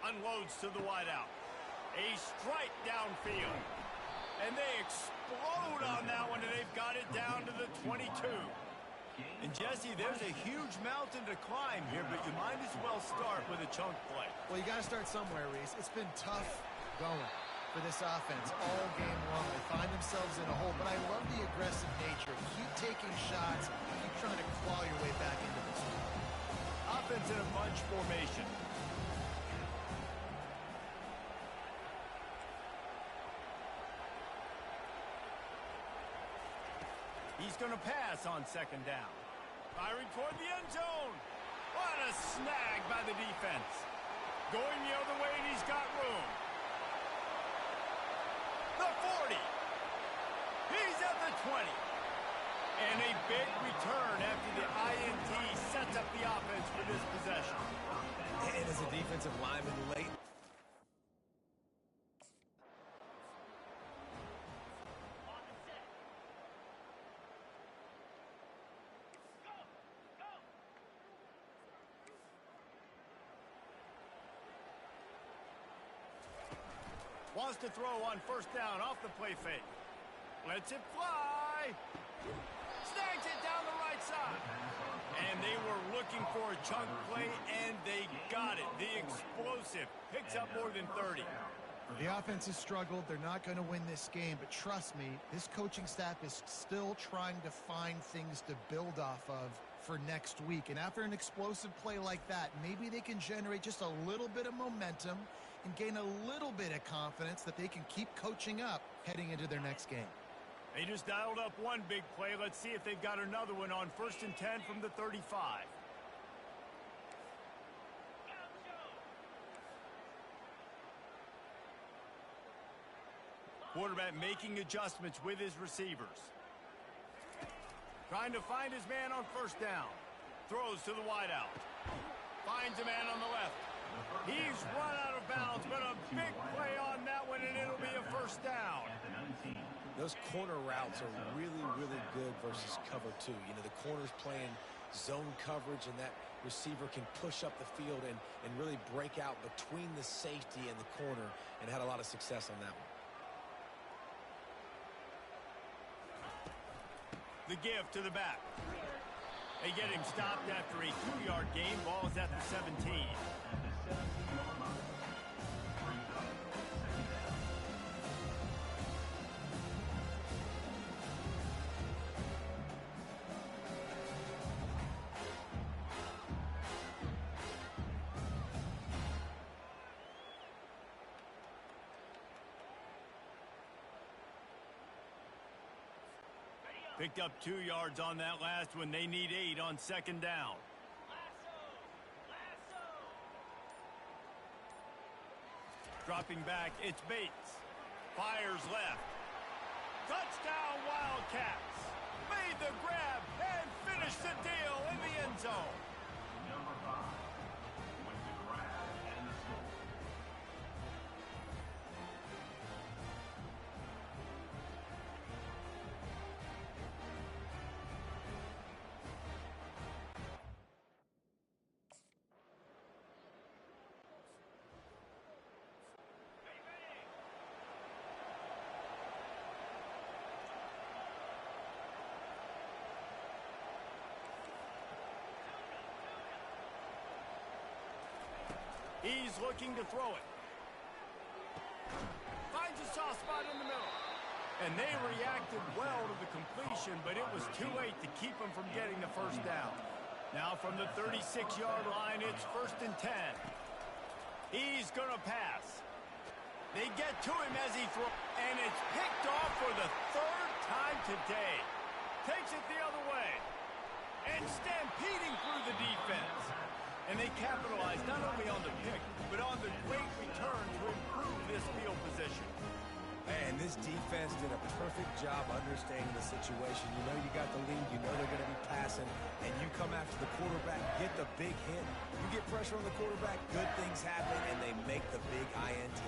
Unloads to the wideout. A strike downfield. And they explode on that one, and they've got it down to the 22. And Jesse, there's a huge mountain to climb here, but you might as well start with a chunk play. Well, you got to start somewhere, Reese. It's been tough going. for this offense all game long. They find themselves in a hole, but I love the aggressive nature. Keep taking shots. Keep trying to claw your way back into this one. Offense in a bunch formation. He's going to pass on second down. Firing toward the end zone. What a snag by the defense. Going the other way, and he's got room. The 40. He's at the 20. And a big return after the INT sets up the offense for this possession. And as a defensive lineman late. Wants to throw on first down off the play fake. Lets it fly. Snags it down the right side. And they were looking for a chunk play, and they got it. The explosive picks up more than 30. The offense has struggled. They're not going to win this game, but trust me, this coaching staff is still trying to find things to build off of for next week. And after an explosive play like that, maybe they can generate just a little bit of momentum and gain a little bit of confidence that they can keep coaching up heading into their next game. They just dialed up one big play. Let's see if they've got another one on 1st and 10 from the 35. Quarterback making adjustments with his receivers. Trying to find his man on first down. Throws to the wideout. Finds a man on the left. He's run out of bounds, but a big play on that one, and it'll be a first down. Those corner routes are really, really good versus cover two. You know, the corner's playing zone coverage, and that receiver can push up the field and really break out between the safety and the corner, and had a lot of success on that one. The give to the back. They get him stopped after a 2-yard gain. Ball is at the 17. Picked up 2 yards on that last one. They need 8 on second down. Dropping back, it's Bates. Fires left. Touchdown Wildcats. Made the grab and finished the deal in the end zone. Number 5 with the grab and the score. He's looking to throw it. Finds a soft spot in the middle. And they reacted well to the completion, but it was too late to keep him from getting the first down. Now from the 36-yard line, it's 1st and 10. He's going to pass. They get to him as he throws, and it's picked off for the 3rd time today. Takes it the other way. And stampeding through the defense. And they capitalized not only on the pick, but on the great return to improve this field position. And this defense did a perfect job understanding the situation. You know you got the lead, you know they're going to be passing, and you come after the quarterback, get the big hit. You get pressure on the quarterback, good things happen, and they make the big INT.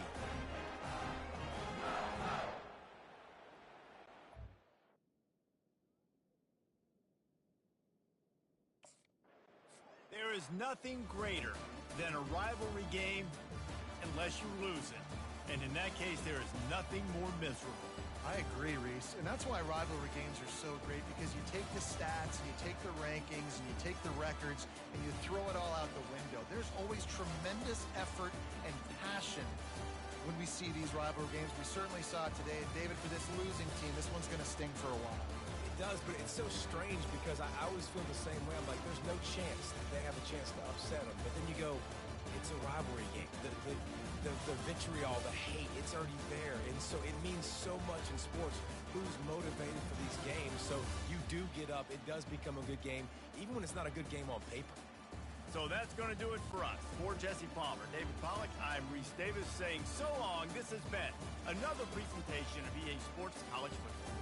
There is nothing greater than a rivalry game unless you lose it. And in that case, there is nothing more miserable. I agree, Reese. And that's why rivalry games are so great, because you take the stats, and you take the rankings, and you take the records, and you throw it all out the window. There's always tremendous effort and passion when we see these rivalry games. We certainly saw it today. And David, for this losing team, this one's going to sting for a while. It does, but it's so strange because I always feel the same way. I'm like, there's no chance that they have a chance to upset them. But then you go, it's a rivalry game. The vitriol, the hate, it's already there. And so it means so much in sports. Who's motivated for these games? So you do get up. It does become a good game, even when it's not a good game on paper. So that's going to do it for us. For Jesse Palmer, David Pollack, I'm Reese Davis saying so long. This has been another presentation of EA Sports College Football.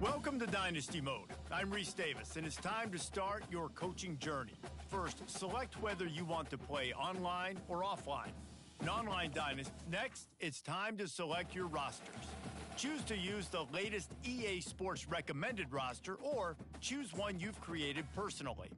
Welcome to Dynasty Mode. I'm Reese Davis, and it's time to start your coaching journey. First, select whether you want to play online or offline. In Online Dynasty, next, it's time to select your rosters. Choose to use the latest EA Sports recommended roster or choose one you've created personally.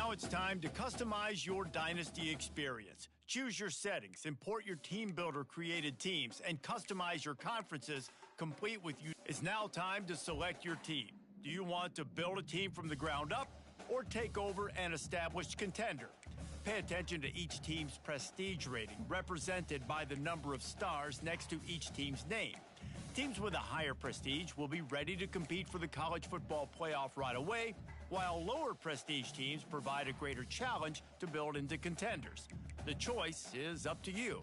Now it's time to customize your Dynasty experience. Choose your settings, import your team builder created teams, and customize your conferences complete with you. It's now time to select your team. Do you want to build a team from the ground up or take over an established contender? Pay attention to each team's prestige rating, represented by the number of stars next to each team's name. Teams with a higher prestige will be ready to compete for the college football playoff right away, while lower prestige teams provide a greater challenge to build into contenders. The choice is up to you.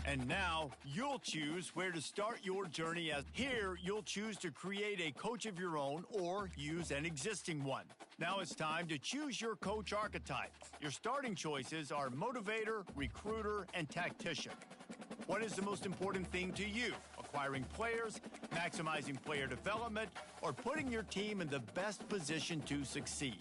And now you'll choose where to start your journey. As here, you'll choose to create a coach of your own or use an existing one. Now it's time to choose your coach archetype. Your starting choices are motivator, recruiter, and tactician. What is the most important thing to you? Acquiring players, maximizing player development, or putting your team in the best position to succeed?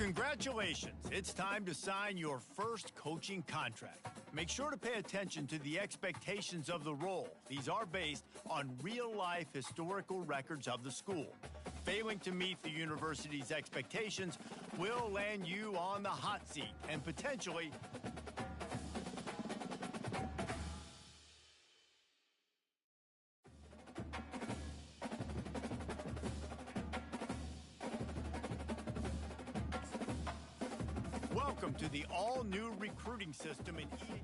Congratulations, it's time to sign your first coaching contract. Make sure to pay attention to the expectations of the role. These are based on real-life historical records of the school. Failing to meet the university's expectations will land you on the hot seat and potentially welcome to the all-new recruiting system in EA.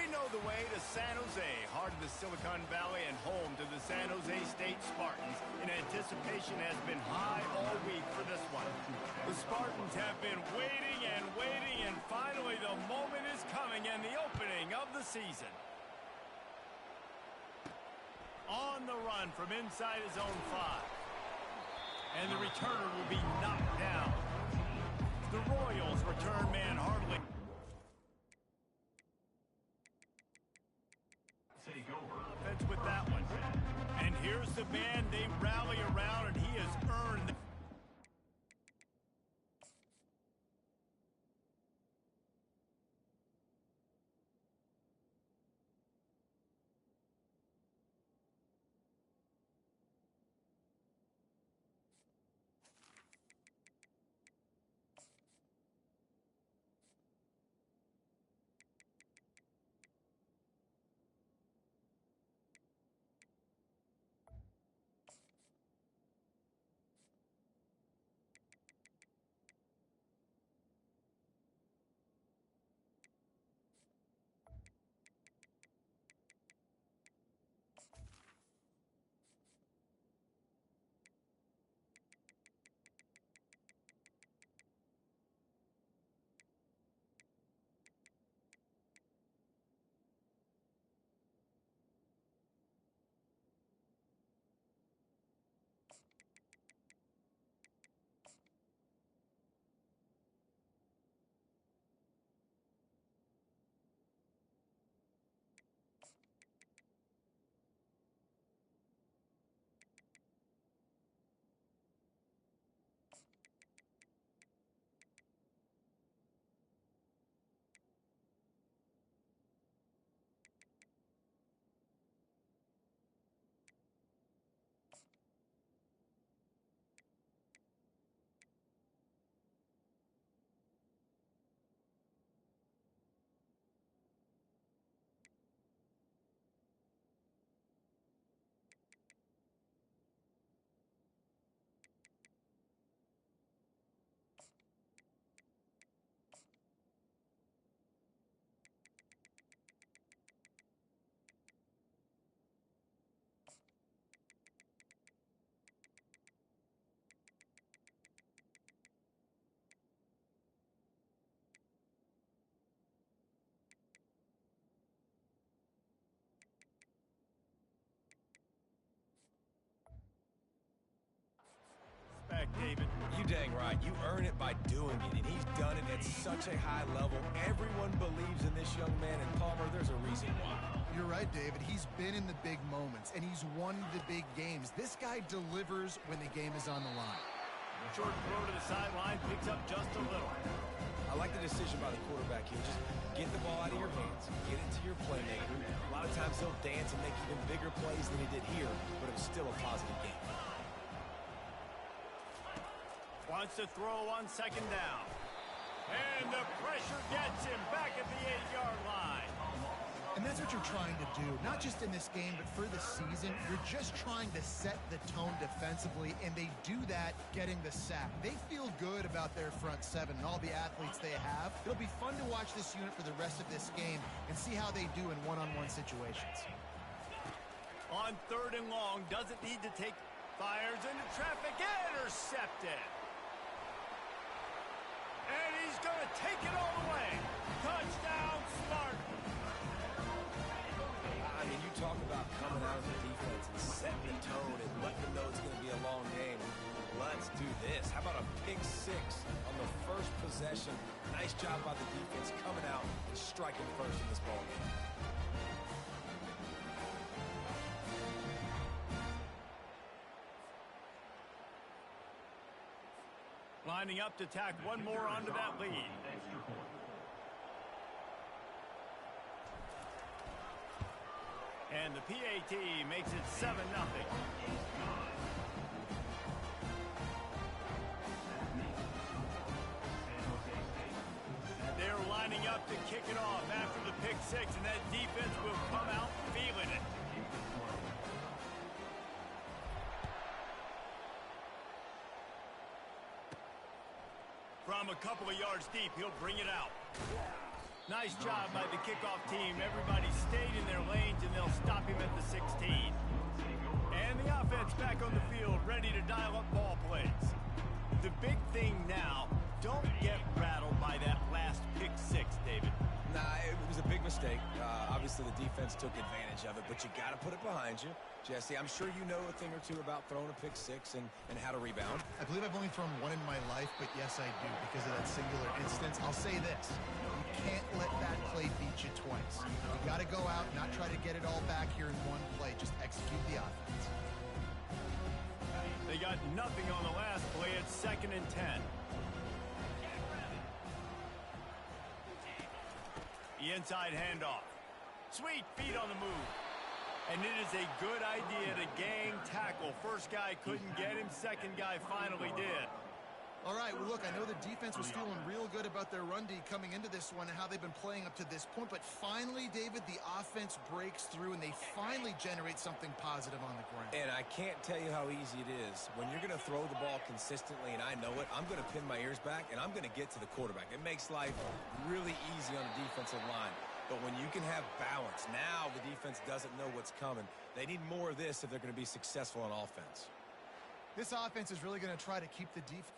We know the way to San Jose, heart of the Silicon Valley and home to the San Jose State Spartans. And anticipation has been high all week for this one. The Spartans have been waiting, and finally the moment is coming and the opening of the season. On the run from inside his own 5. And the returner will be knocked down. The Royals return man Hartley. Take over. Offense with that one. And here's the man they rally around, and he has earned. Back, David. You dang right. You earn it by doing it, and he's done it at such a high level. Everyone believes in this young man, and Palmer, there's a reason why. You're right, David. He's been in the big moments, and he's won the big games. This guy delivers when the game is on the line. Short throw to the sideline, picks up just a little. I like the decision by the quarterback here. Just get the ball out of your hands, get it to your playmaker. A lot of times he'll dance and make even bigger plays than he did here, but it was still a positive game. Wants to throw on second down. And the pressure gets him back at the 8-yard line. And that's what you're trying to do, not just in this game, but for the season. You're just trying to set the tone defensively, and they do that getting the sack. They feel good about their front seven and all the athletes they have. It'll be fun to watch this unit for the rest of this game and see how they do in one-on-one situations. On 3rd and long, doesn't need to take, fires into traffic, intercepted. And he's going to take it all the way. Touchdown, Spartans. I mean, you talk about coming out of the defense and setting the tone and letting them know it's going to be a long game. Let's do this. How about a pick 6 on the first possession? Nice job by the defense coming out and striking first in this ball game. Lining up to tack one more onto that lead. And the PAT makes it 7-0. They're lining up to kick it off after the pick 6, and that defense will come out feeling it. From a couple of yards deep, he'll bring it out. Nice job by the kickoff team. Everybody stayed in their lanes, and they'll stop him at the 16. And the offense back on the field, ready to dial up ball plays. The big thing now, don't get rattled by that last pick six, David. Nah, it was a big mistake. Obviously, the defense took advantage of it, but you got to put it behind you. Jesse, I'm sure you know a thing or two about throwing a pick six and how to rebound. I believe I've only thrown one in my life, but yes, I do because of that singular instance. I'll say this. You can't let that play beat you twice. You got to go out, not try to get it all back here in one play. Just execute the offense. They got nothing on the last play. It's 2nd and 10. The inside handoff. Sweet feet on the move. And it is a good idea to gang tackle. First guy couldn't get him. Second guy finally did. All right, well, look, I know the defense was feeling real good about their run D coming into this one and how they've been playing up to this point. But finally, David, the offense breaks through, and they finally generate something positive on the ground. And I can't tell you how easy it is. When you're going to throw the ball consistently, and I know it, I'm going to pin my ears back, and I'm going to get to the quarterback. It makes life really easy on the defensive line. But when you can have balance, now the defense doesn't know what's coming. They need more of this if they're going to be successful on offense. This offense is really going to try to keep the defense.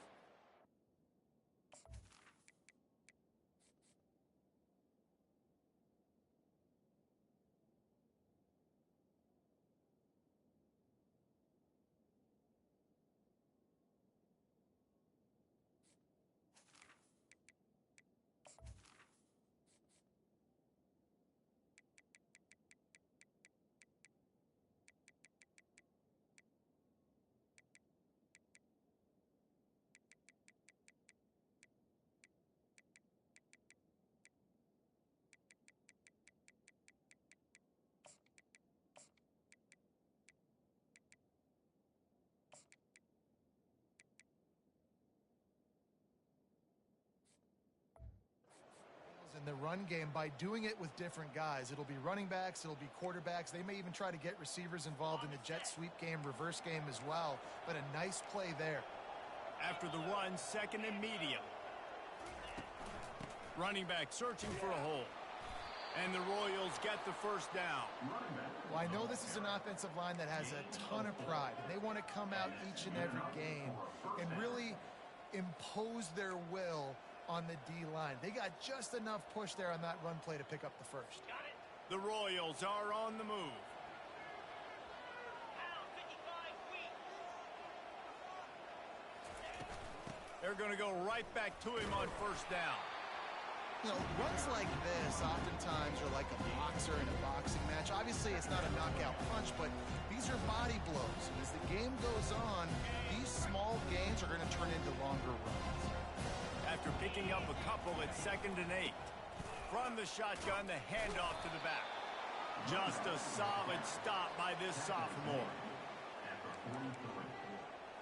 In the run game by doing it with different guys. It'll be running backs, it'll be quarterbacks. They may even try to get receivers involved in the jet sweep game, reverse game as well. But a nice play there. After the run, 2nd and medium. Running back searching for a hole. And the Royals get the first down. Well, I know this is an offensive line that has a ton of pride, and they want to come out each and every game and really impose their will on the D-line. They got just enough push there on that run play to pick up the first. The Royals are on the move. They're going to go right back to him on first down. You know, runs like this oftentimes are like a boxer in a boxing match. Obviously, it's not a knockout punch, but these are body blows. And as the game goes on, these small gains are going to turn into longer runs. After picking up a couple, it's 2nd and 8. From the shotgun, the handoff to the back. Just a solid stop by this sophomore.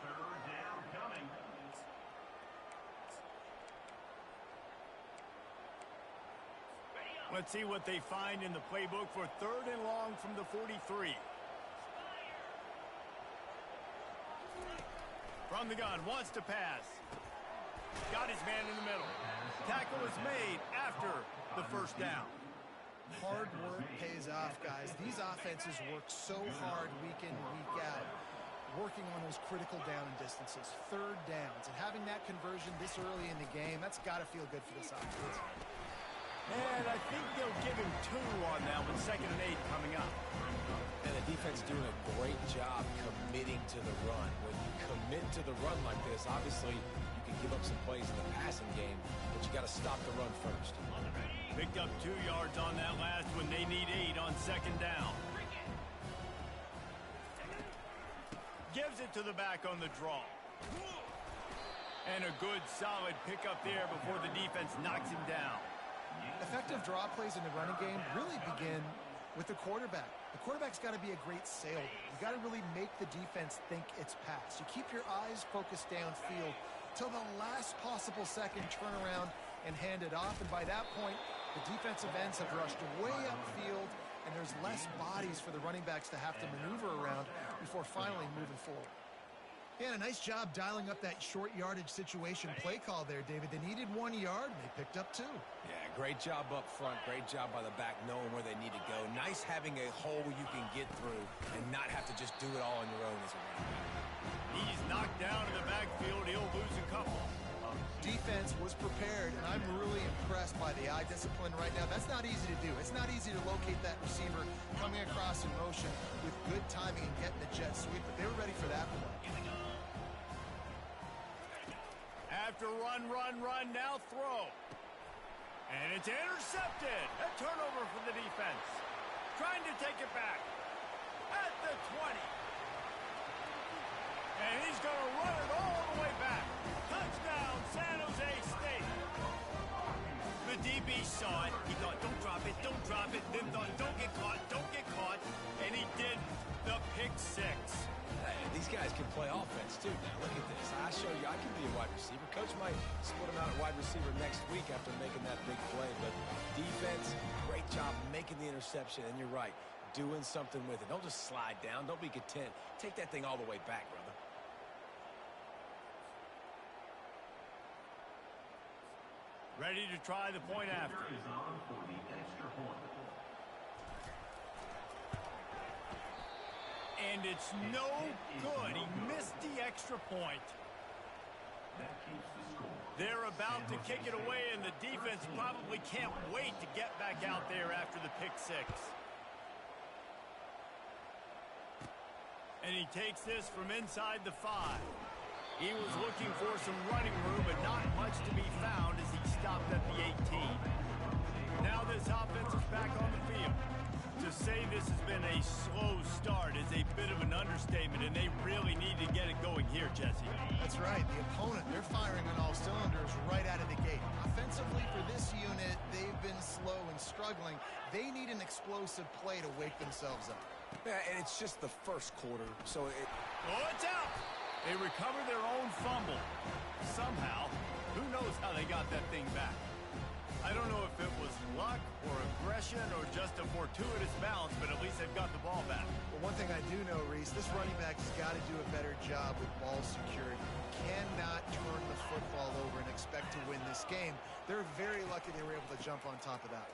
Third down coming. Let's see what they find in the playbook for 3rd and long from the 43. From the gun, wants to pass. Got his man in the middle. Tackle is made after the first down. Hard work pays off, guys. These offenses work so hard week in, week out, working on those critical down and distances, 3rd downs, and having that conversion this early in the game, that's got to feel good for this offense. And I think they'll give him 2 on that one, 2nd and 8 coming up. And the defense doing a great job committing to the run. When you commit to the run like this, obviously you can give up some plays in the passing game, but you got to stop the run first. Picked up 2 yards on that last one. They need 8 on 2nd down. Gives it to the back on the draw. And a good, solid pickup there before the defense knocks him down. Effective draw plays in the running game really begin with the quarterback. The quarterback's got to be a great sailor. You got to really make the defense think it's pass. You keep your eyes focused downfield till the last possible second, turn around and hand it off. And by that point, the defensive ends have rushed way upfield, and there's less bodies for the running backs to have to maneuver around before finally moving forward. Yeah, a nice job dialing up that short yardage situation play call there, David. They needed 1 yard, and they picked up 2. Yeah, great job up front. Great job by the back knowing where they need to go. Nice having a hole you can get through and not have to just do it all on your own as a running back. He's knocked down in the backfield. He'll lose a couple. Defense was prepared, and I'm really impressed by the eye discipline right now. That's not easy to do. It's not easy to locate that receiver coming across in motion with good timing and getting the jet sweep, but they were ready for that play. After run, now throw. And it's intercepted. A turnover for the defense. Trying to take it back. At the 20. And he's going to run it all the way back. Touchdown, San Jose State. The DB saw it. He thought, don't drop it. Then thought, don't get caught. And he did the pick 6. Hey, these guys can play offense, too. Now, look at this. I show you I can be a wide receiver. Coach might split him out at wide receiver next week after making that big play. But defense, great job making the interception. And you're right, doing something with it. Don't just slide down. Don't be content. Take that thing all the way back, brother. Ready to try the point after. Is on for the extra point. And it's no good. He missed the extra point. That keeps the score. They're about to kick it away, and the defense probably can't wait to get back out there after the pick 6. And he takes this from inside the 5. He was looking for some running room, but not much to be found as he stopped at the 18. Now this offense is back on the field. To say this has been a slow start is a bit of an understatement, and they really need to get it going here, Jesse. That's right. The opponent, they're firing on all cylinders right out of the gate. Offensively for this unit, they've been slow and struggling. They need an explosive play to wake themselves up. Yeah, and it's just the first quarter, so it... Oh, it's out! They recover their own fumble. Somehow, who knows how they got that thing back. I don't know if it was luck or aggression or just a fortuitous bounce, but at least they've got the ball back. But one thing I do know, Reese, this running back has got to do a better job with ball security. Cannot turn the football over and expect to win this game. They're very lucky they were able to jump on top of that.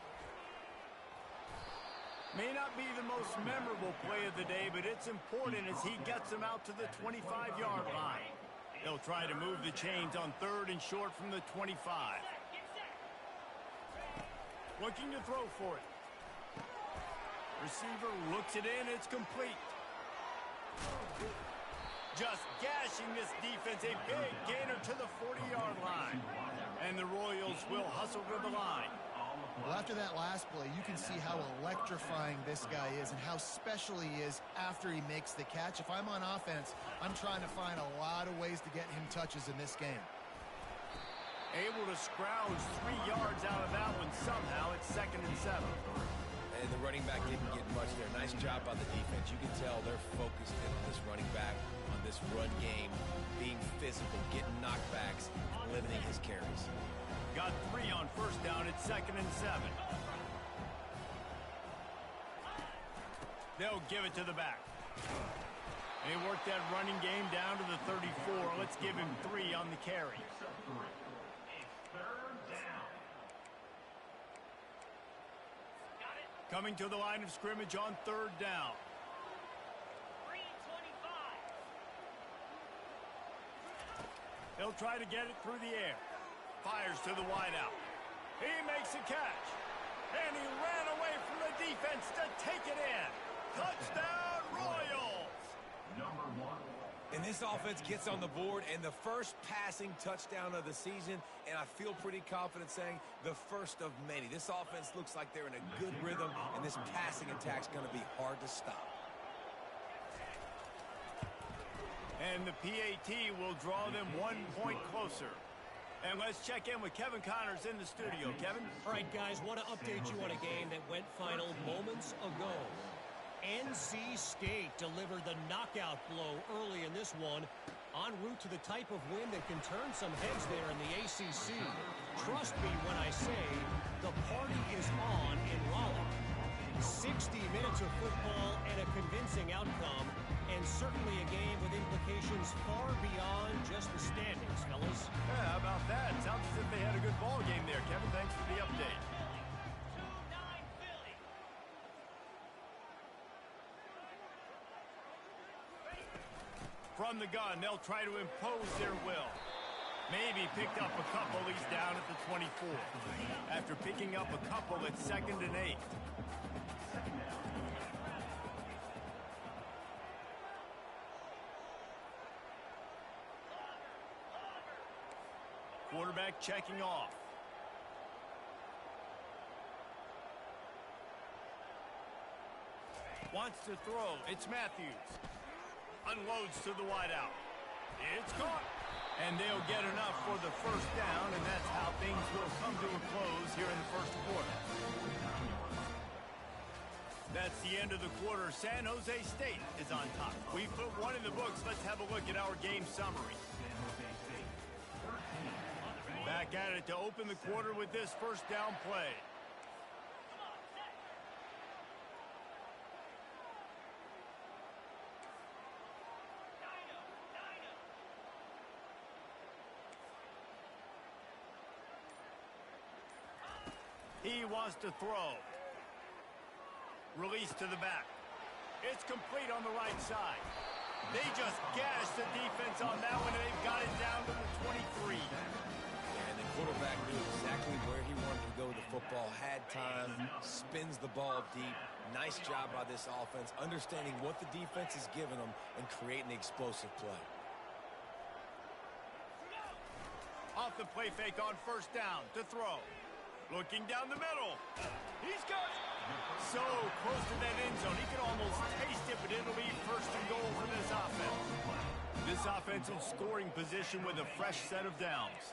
May not be the most memorable play of the day, but it's important as he gets them out to the 25-yard line. They'll try to move the chains on 3rd and short from the 25. Looking to throw for it. Receiver looks it in. It's complete. Just gashing this defense. A big gainer to the 40-yard line. And the Royals will hustle to the line. Well, after that last play, you can see how electrifying this guy is and how special he is after he makes the catch. If I'm on offense, I'm trying to find a lot of ways to get him touches in this game. Able to scrounge 3 yards out of that one somehow. It's 2nd and 7. And the running back didn't get much there. Nice job by the defense. You can tell they're focused in on this running back, on this run game, being physical, getting knockbacks, limiting his carries. Got 3 on 1st down. It's 2nd and 7. They'll give it to the back. They work that running game down to the 34. Let's give him 3 on the carry. Coming to the line of scrimmage on 3rd down. 3:25. They'll try to get it through the air. Fires to the wideout. He makes a catch. And he ran away from the defense to take it in. Touchdown, Royals! Number 1. And this offense gets on the board, and the first passing touchdown of the season, and I feel pretty confident saying the first of many. This offense looks like they're in a good rhythm, and this passing attack's going to be hard to stop. And the PAT will draw them 1 point closer. And let's check in with Kevin Connors in the studio. Kevin? All right, guys, want to update you on a game that went final moments ago. NC State delivered the knockout blow early in this one, en route to the type of win that can turn some heads there in the ACC. Trust me when I say the party is on in Raleigh. 60 minutes of football and a convincing outcome, and certainly a game with implications far beyond just the standings, fellas. Yeah, how about that? Sounds as if they had a good ball game there, Kevin. Thanks for the update. From the gun, they'll try to impose their will. Maybe picked up a couple. He's down at the 24. After picking up a couple, it's 2nd and 8. Quarterback checking off. Wants to throw. It's Matthews. Unloads to the wideout. It's caught. And they'll get enough for the first down, and that's how things will come to a close here in the first quarter. That's the end of the quarter. San Jose State is on top. We put one in the books. Let's have a look at our game summary. Back at it to open the quarter with this first down play. He wants to throw. Release to the back. It's complete on the right side. They just gashed the defense on that one, and they've got it down to the 23. And the quarterback knew exactly where he wanted to go with the football, had time, spins the ball deep. Nice job by this offense, understanding what the defense is giving them and creating the explosive play. Off the play fake on first down to throw. Looking down the middle. He's got it. So close to that end zone. He can almost taste it, but it'll be 1st and goal for this offense. This offense in scoring position with a fresh set of downs.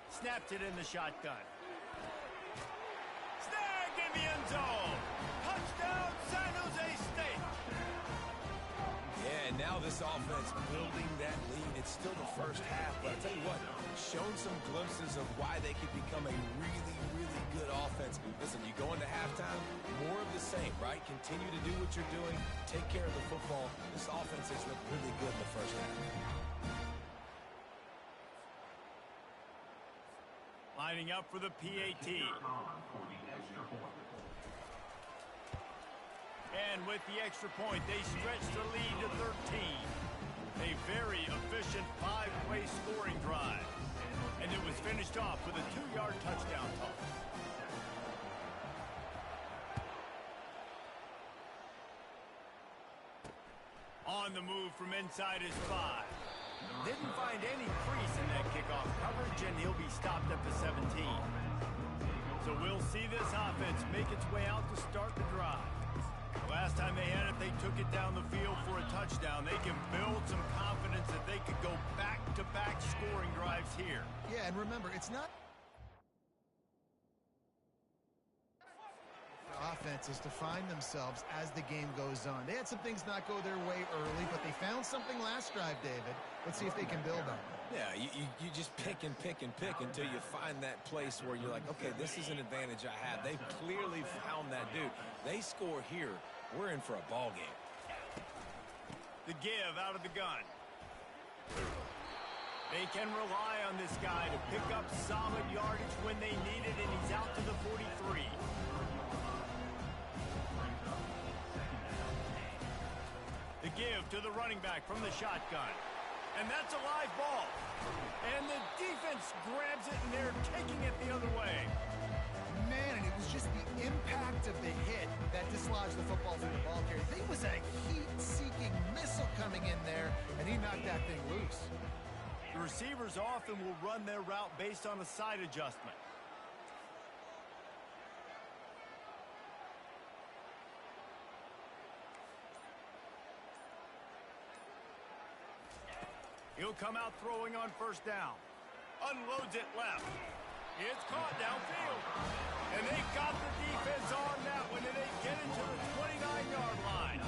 Snapped it in the shotgun. In the end zone. Touchdown, San Jose State. Yeah, and now this offense building that lead. It's still the first half, but I'll tell you what, shown some glimpses of why they could become a really, really good offense. Listen, you go into halftime, more of the same, right? Continue to do what you're doing, take care of the football. This offense has looked really good in the first half. Lining up for the PAT. And with the extra point, they stretch the lead to 13. A very efficient 5-play scoring drive. And it was finished off with a 2-yard touchdown toss. On the move from inside his 5. Didn't find any crease in that kickoff coverage, and he'll be stopped at the 17. So we'll see this offense make its way out to start the drive. Last time they had it, they took it down the field for a touchdown. They can build some confidence that they could go back-to-back scoring drives here. Yeah, and remember, it's not offenses to find themselves as the game goes on. They had some things not go their way early, but they found something last drive, David. Let's see if they can build on it. Yeah, you just pick and pick and pick until you find that place where you're like, okay, this is an advantage I have. They clearly found that dude. They score here, we're in for a ball game. The give out of the gun. They can rely on this guy to pick up solid yardage when they need it, and he's out to the 43. The give to the running back from the shotgun. And that's a live ball. And the defense grabs it, and they're taking it the other way. Man, and it was just the impact of the hit that dislodged the football through the ball carrier. There was a heat-seeking missile coming in there, and he knocked that thing loose. The receivers often will run their route based on a side adjustment. He'll come out throwing on first down. Unloads it left. It's caught downfield. And they got the defense on that one, and they get it to the 29-yard line.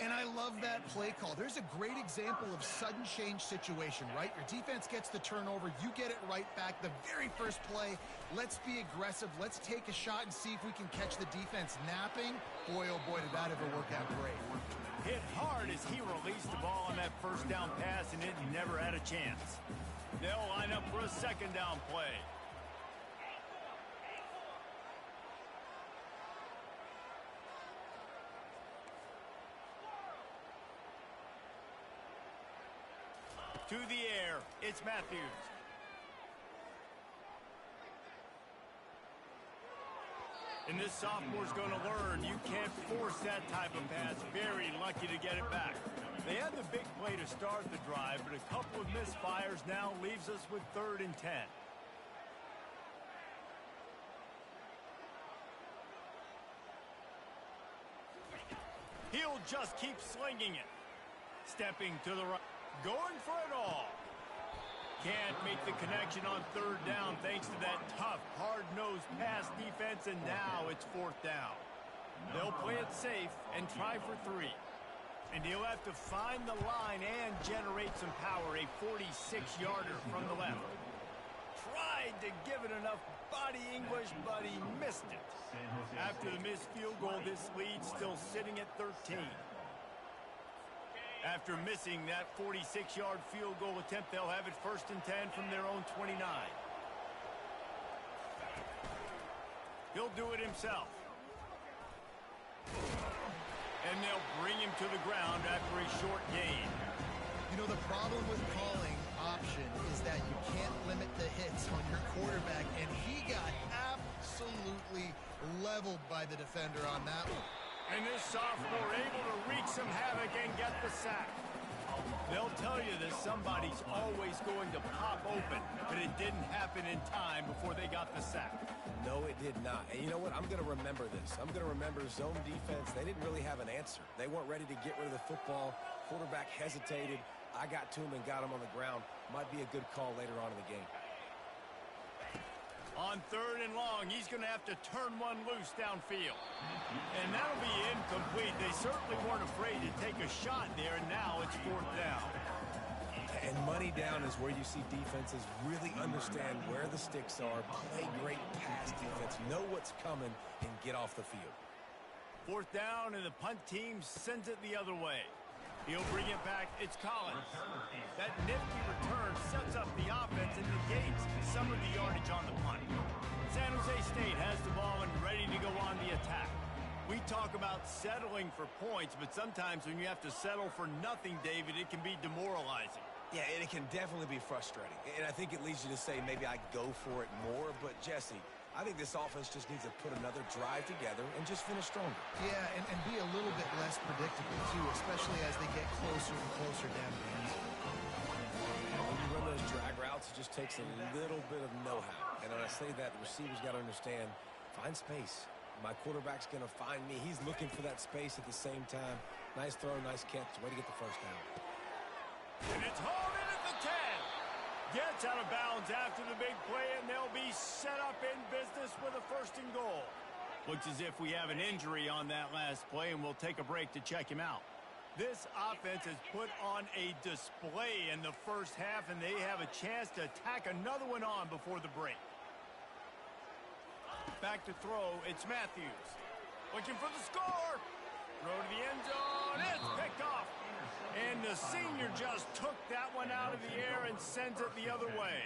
And I love love that play call. There's a great example of sudden change situation, right? Your defense gets the turnover. You get it right back. The very first play, let's be aggressive. Let's take a shot and see if we can catch the defense napping. Boy, oh boy, did that ever work out great. Hit hard as he released the ball on that first down pass, and it never had a chance. They'll line up for a second down play. To the air, it's Matthews. And this sophomore's going to learn you can't force that type of pass. Very lucky to get it back. They had the big play to start the drive, but a couple of misfires now leaves us with 3rd and 10. He'll just keep slinging it. Stepping to the right. Going for it all. Can't make the connection on 3rd down thanks to that tough, hard-nosed pass defense, and now it's 4th down. They'll play it safe and try for 3. And he'll have to find the line and generate some power, a 46-yarder from the left. Tried to give it enough body English, but he missed it. After the missed field goal, this lead's still sitting at 13. After missing that 46-yard field goal attempt, they'll have it 1st and 10 from their own 29. He'll do it himself. And they'll bring him to the ground after a short gain. You know, the problem with calling option is that you can't limit the hits on your quarterback, and he got absolutely leveled by the defender on that one. And this sophomore able to wreak some havoc and get the sack. They'll tell you that somebody's always going to pop open, but it didn't happen in time before they got the sack. No, it did not. And you know what? I'm going to remember this. I'm going to remember zone defense. They didn't really have an answer. They weren't ready to get rid of the football. Quarterback hesitated. I got to him and got him on the ground. Might be a good call later on in the game. On 3rd and long, he's going to have to turn one loose downfield. And that'll be incomplete. They certainly weren't afraid to take a shot there, and now it's 4th down. And money down is where you see defenses really understand where the sticks are, play great pass defense, know what's coming, and get off the field. 4th down, and the punt team sends it the other way. He'll bring it back. It's Collins. That nifty return sets up the offense and negates some of the yardage on the punt. San Jose State has the ball and ready to go on the attack. We talk about settling for points, but sometimes when you have to settle for nothing, David, it can be demoralizing. Yeah, and it can definitely be frustrating. And I think it leads you to say maybe I go for it more. But, Jesse, I think this offense just needs to put another drive together and just finish stronger. Yeah, and be a little bit less predictable, too, especially as they get closer and closer down the end zone. When you run those drag routes, it just takes a little bit of know-how. And when I say that, the receivers got to understand, find space. My quarterback's going to find me. He's looking for that space at the same time. Nice throw, nice catch. Way to get the first down. And it's hauled in at the 10. Gets out of bounds after the big play, and they'll be set up in business with a 1st and goal. Looks as if we have an injury on that last play, and we'll take a break to check him out. This offense has put on a display in the first half, and they have a chance to tack another one on before the break. Back to throw, it's Matthews. Looking for the score. Throw to the end zone. It's picked off. And the senior just took that one out of the air and sends it the other way.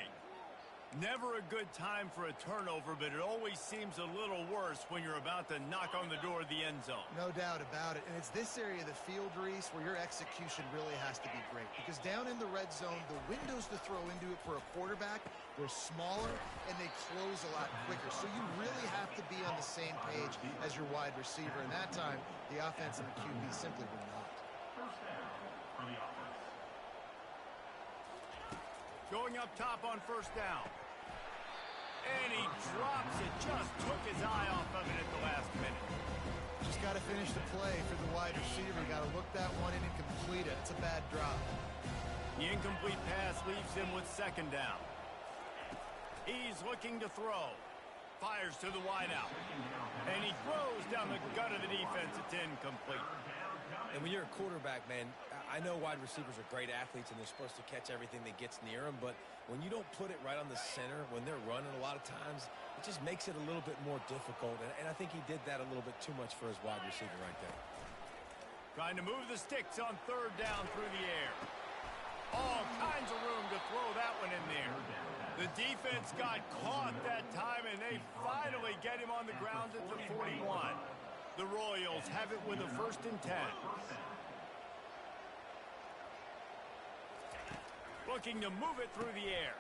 Never a good time for a turnover, but it always seems a little worse when you're about to knock on the door of the end zone. No doubt about it. And it's this area of the field, Reese, where your execution really has to be great. Because down in the red zone, the windows to throw into it for a quarterback, they're smaller and they close a lot quicker. So you really have to be on the same page as your wide receiver. And that time, the offense and the QB simply were not. Going up top on 1st down. And he drops it. Just took his eye off of it at the last minute. Just got to finish the play for the wide receiver. Got to look that one in and complete it. It's a bad drop. The incomplete pass leaves him with 2nd down. He's looking to throw. Fires to the wideout. And he throws down the gut of the defense. It's incomplete. And when you're a quarterback, man, I know wide receivers are great athletes and they're supposed to catch everything that gets near them, but when you don't put it right on the center, when they're running a lot of times, it just makes it a little bit more difficult. And I think he did that a little bit too much for his wide receiver right there. Trying to move the sticks on third down through the air. All kinds of room to throw that one in there. The defense got caught that time, and they finally get him on the ground at the 41. The Royals have it with a 1st and 10. Looking to move it through the air.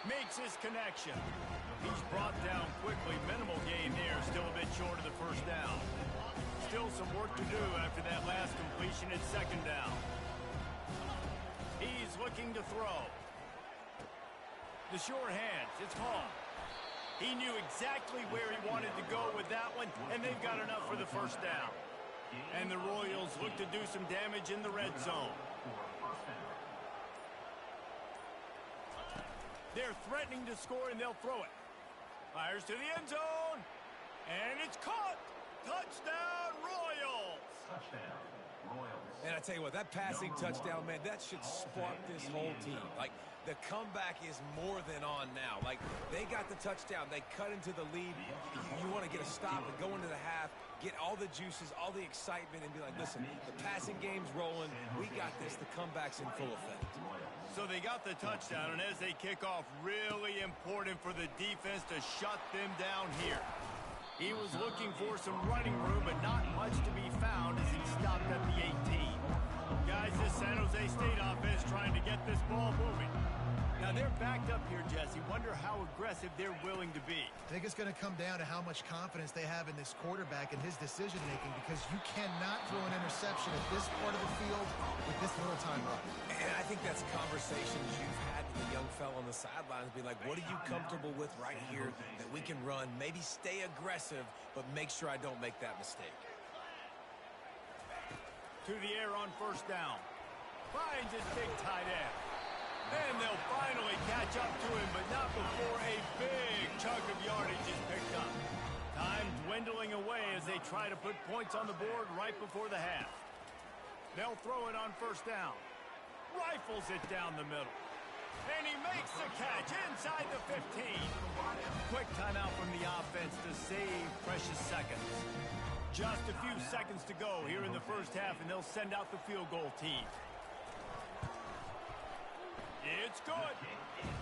Makes his connection. He's brought down quickly. Minimal gain there. Still a bit short of the 1st down. Still some work to do after that last completion at 2nd down. He's looking to throw. The sure hands. It's Hall. He knew exactly where he wanted to go with that one, and they've got enough for the 1st down. And the Royals look to do some damage in the red zone. They're threatening to score, and they'll throw it. Fires to the end zone. And it's caught. Touchdown, Royals. Touchdown, Royals. And I tell you what, that passing touchdown, man, that should spark this whole team. Like, the comeback is more than on now. Like, they got the touchdown. They cut into the lead. You want to get a stop and go into the half, get all the juices, all the excitement, and be like, listen, the passing game's rolling. We got this. The comeback's in full effect. So they got the touchdown, and as they kick off, really important for the defense to shut them down here. He was looking for some running room, but not much to be found as he stopped at the 18. Guys, this San Jose State offense trying to get this ball moving. Now, they're backed up here, Jesse. Wonder how aggressive they're willing to be. I think it's going to come down to how much confidence they have in this quarterback and his decision-making, because you cannot throw an interception at this part of the field with this little time left. And I think that's conversations you've had with the young fella on the sidelines. Be like, what are you comfortable with right here that we can run? Maybe stay aggressive, but make sure I don't make that mistake. To the air on 1st down. Finds his big tight end. And they'll finally catch up to him, but not before a big chunk of yardage is picked up. Time dwindling away as they try to put points on the board right before the half. They'll throw it on 1st down. Rifles it down the middle. And he makes the catch inside the 15. Quick timeout from the offense to save precious seconds. Just a few seconds to go here in the 1st half, and they'll send out the field goal team. It's good.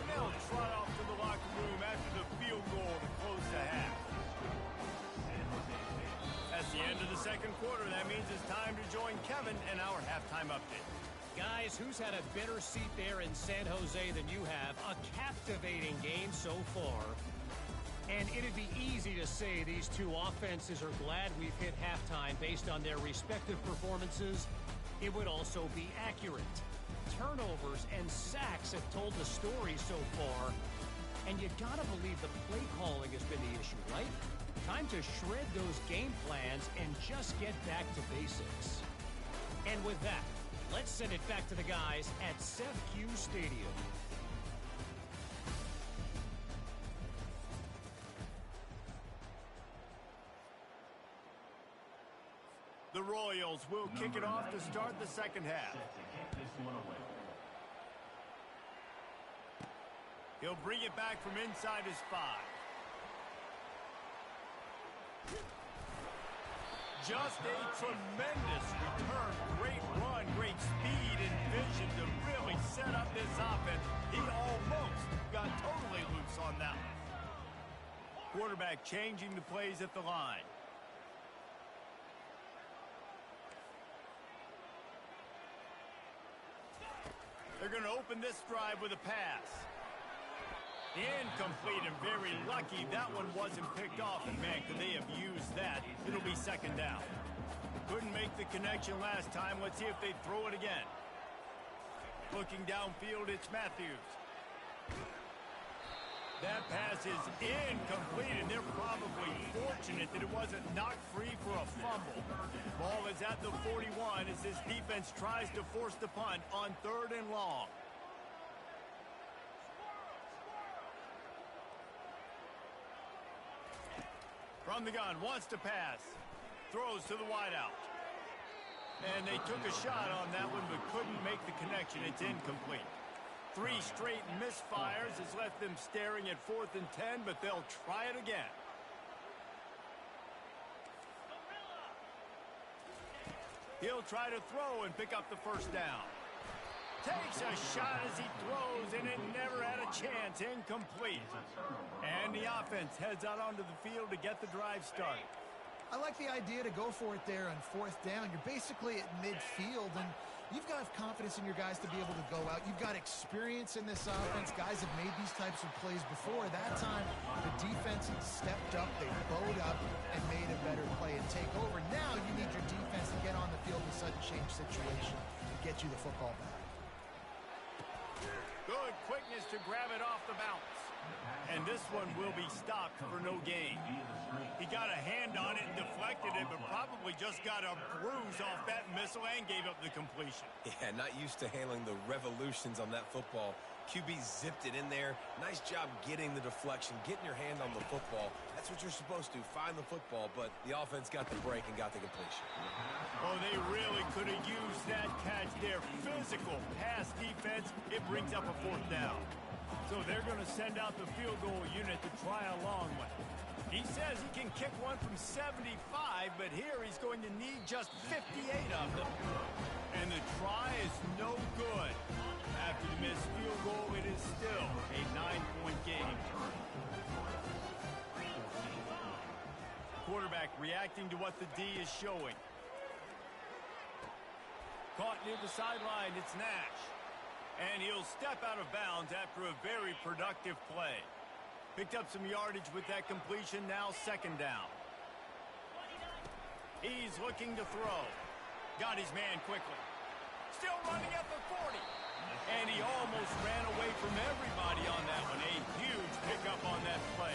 And they'll trot off to the locker room after the field goal to close the half. That's the end of the 2nd quarter. That means it's time to join Kevin in our halftime update. Guys, who's had a better seat there in San Jose than you have? A captivating game so far. And it'd be easy to say these two offenses are glad we've hit halftime based on their respective performances. It would also be accurate. Turnovers and sacks have told the story so far. And you gotta believe the play calling has been the issue, right? Time to shred those game plans and just get back to basics. And with that, let's send it back to the guys at Seth Q Stadium. The Royals will kick it off to start the 2nd half. He'll bring it back from inside his 5. Just a tremendous return. Great run, great speed and vision to really set up this offense. He almost got totally loose on that one. Quarterback changing the plays at the line. They're going to open this drive with a pass. Incomplete, and very lucky that one wasn't picked off. And man, could they have used that? It'll be 2nd down. Couldn't make the connection last time. Let's see if they throw it again. Looking downfield, it's Matthews. That pass is incomplete, and they're probably fortunate that it wasn't knocked free for a fumble. Ball is at the 41 as this defense tries to force the punt on 3rd and long. From the gun, wants to pass. Throws to the wideout. And they took a shot on that one, but couldn't make the connection. It's incomplete. 3 straight misfires has left them staring at 4th and 10, but they'll try it again. He'll try to throw and pick up the first down. Takes a shot as he throws, and it never had a chance. Incomplete. And the offense heads out onto the field to get the drive started. I like the idea to go for it there on 4th down. You're basically at midfield, and you've got confidence in your guys to be able to go out. You've got experience in this offense. Guys have made these types of plays before. That time, the defense stepped up, they bowed up, and made a better play and take over. Now you need your defense to get on the field in a sudden change situation and get you the football back. Good quickness to grab it off the bounce. And this one will be stopped for no gain. He got a hand on it and deflected it, but probably just got a bruise off that missile and gave up the completion. Yeah, not used to handling the revolutions on that football. QB zipped it in there. Nice job getting the deflection, getting your hand on the football. That's what you're supposed to, find the football, but the offense got the break and got the completion. Oh, they really could have used that catch there. Physical pass defense. It brings up a 4th down. So they're going to send out the field goal unit to try a long one. He says he can kick one from 75, but here he's going to need just 58 of them. And the try is no good. After the missed field goal, it is still a 9-point game. Quarterback reacting to what the D is showing. Caught near the sideline, it's Nash. And he'll step out of bounds after a very productive play. Picked up some yardage with that completion, now 2nd down. He's looking to throw. Got his man quickly. Still running at the 40. And he almost ran away from everybody on that one. A huge pickup on that play.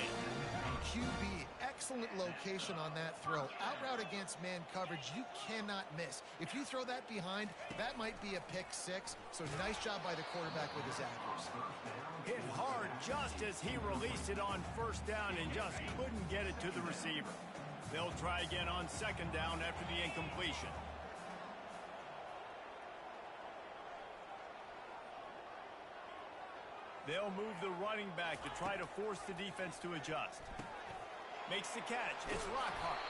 QB, excellent location on that throw. Out route against man coverage, you cannot miss. If you throw that behind, that might be a pick 6. So nice job by the quarterback with his accuracy. Hit hard just as he released it on 1st down and just couldn't get it to the receiver. They'll try again on 2nd down after the incompletion. They'll move the running back to try to force the defense to adjust. Makes the catch. It's Lockhart.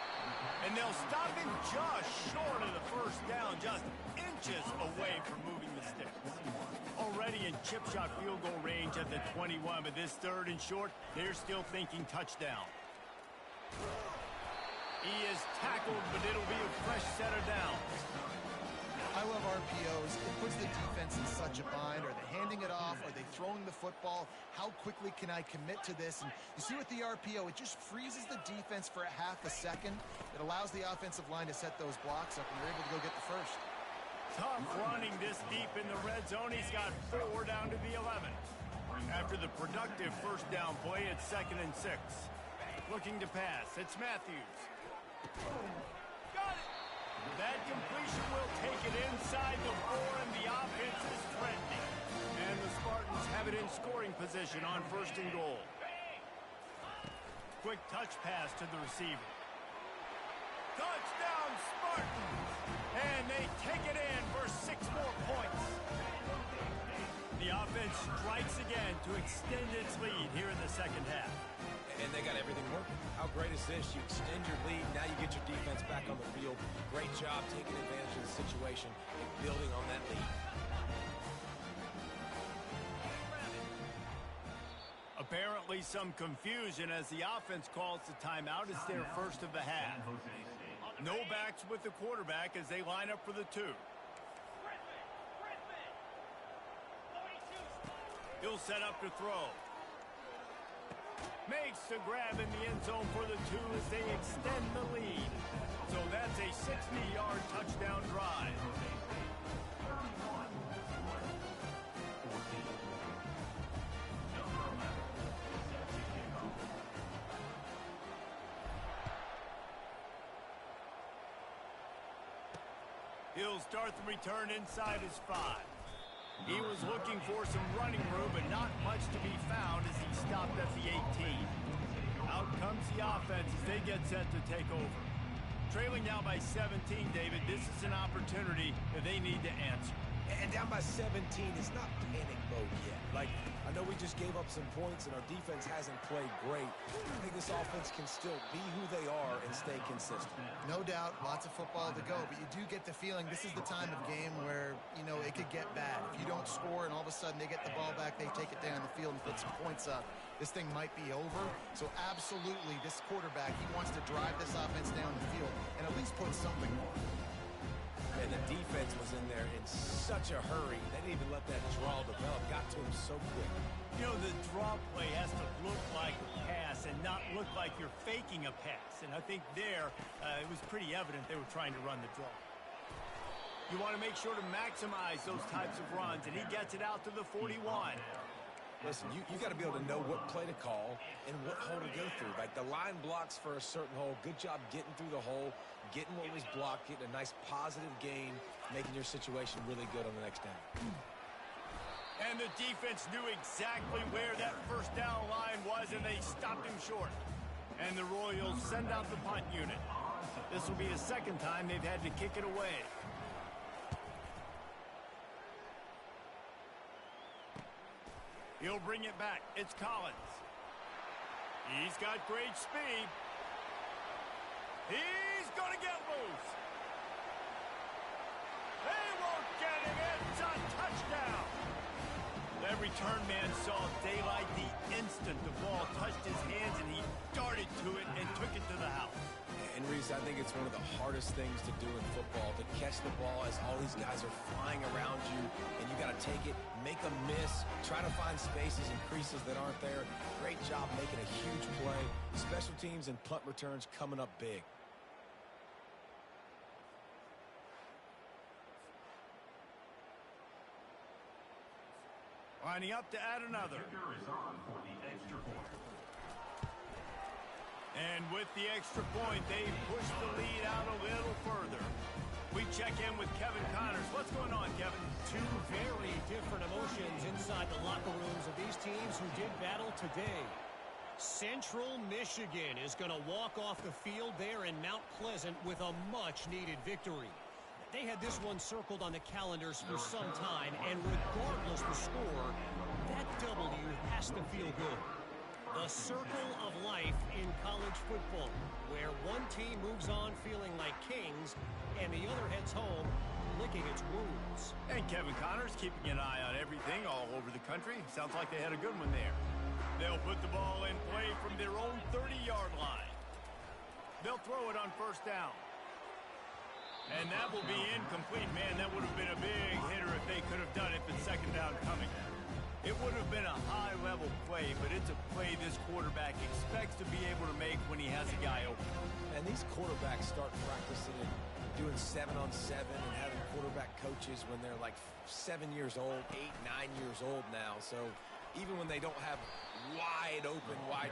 And they'll stop him just short of the 1st down, just inches away from moving the sticks. Already in chip shot field goal range at the 21, but this 3rd and short, they're still thinking touchdown. He is tackled, but it'll be a fresh set of downs. I love RPOs. It puts the defense in such a bind. Are they handing it off? Are they throwing the football? How quickly can I commit to this? And you see with the RPO, it just freezes the defense for a half a second. It allows the offensive line to set those blocks up, and they're able to go get the first. Tough running this deep in the red zone. He's got 4 down to the 11. After the productive 1st down play, it's 2nd and 6. Looking to pass. It's Matthews. Got it! That completion will take it inside the 4, and the offense is threatening. And the Spartans have it in scoring position on 1st and goal. Quick touch pass to the receiver. Touchdown, Spartans! And they take it in for 6 more points. The offense strikes again to extend its lead here in the 2nd half. And they got everything working. How great is this? You extend your lead, now you get your defense back on the field. Great job taking advantage of the situation and building on that lead. Apparently some confusion as the offense calls the timeout. It's their 1st of the half. No backs with the quarterback as they line up for the 2. He'll set up to throw. Makes the grab in the end zone for the 2 as they extend the lead. So that's a 60-yard touchdown drive. He'll start the return inside his 5. He was looking for some running room, but not much to be found as he stopped at the 18. Out comes the offense as they get set to take over. Trailing now by 17, David, this is an opportunity that they need to answer. And down by 17, it's not panic mode yet. Like, I know we just gave up some points and our defense hasn't played great. I think this offense can still be who they are and stay consistent. No doubt, lots of football to go, but you do get the feeling this is the time of game where, you know, it could get bad. If you don't score and all of a sudden they get the ball back, they take it down the field and put some points up, this thing might be over. So absolutely, this quarterback, he wants to drive this offense down the field and at least put something more. And the defense was in there in such a hurry. They didn't even let that draw develop. Got to him so quick. You know, the draw play has to look like a pass and not look like you're faking a pass. And I think there, it was pretty evident they were trying to run the draw. You want to make sure to maximize those types of runs, and he gets it out to the 41. Listen, you got to be able to know what play to call and what hole to go through. Like, the line blocks for a certain hole. Good job getting through the hole, getting what was blocked, getting a nice positive gain, making your situation really good on the next down. And the defense knew exactly where that first down line was, and they stopped him short. And the Royals send out the punt unit. This will be the second time they've had to kick it away. He'll bring it back. It's Collins. He's got great speed. He's going to get loose. They won't get him. It's a touchdown. That return man saw daylight the instant the ball touched his hands, and he darted to it and took it to the house. And Reese, I think it's one of the hardest things to do in football, to catch the ball as all these guys are flying around you, and you got to take it, make a miss, try to find spaces and creases that aren't there. Great job making a huge play. Special teams and punt returns coming up big. Lining up to add another. Kicker is on for the extra point. And with the extra point, they push the lead out a little further. We check in with Kevin Connors. What's going on, Kevin? Two very different emotions inside the locker rooms of these teams who did battle today. Central Michigan is going to walk off the field there in Mount Pleasant with a much-needed victory. They had this one circled on the calendars for some time, and regardless the score, that W has to feel good. The circle of life in college football, where one team moves on feeling like kings, and the other heads home licking its wounds. And Kevin Connors keeping an eye on everything all over the country. Sounds like they had a good one there. They'll put the ball in play from their own 30-yard line. They'll throw it on first down. And that will be incomplete. Man, that would have been a big hitter if they could have done it, but second down coming. It would have been a high-level play, but it's a play this quarterback expects to be able to make when he has a guy open. And these quarterbacks start practicing and doing 7-on-7 and having quarterback coaches when they're like 7 years old, 8, 9 years old now. So even when they don't have wide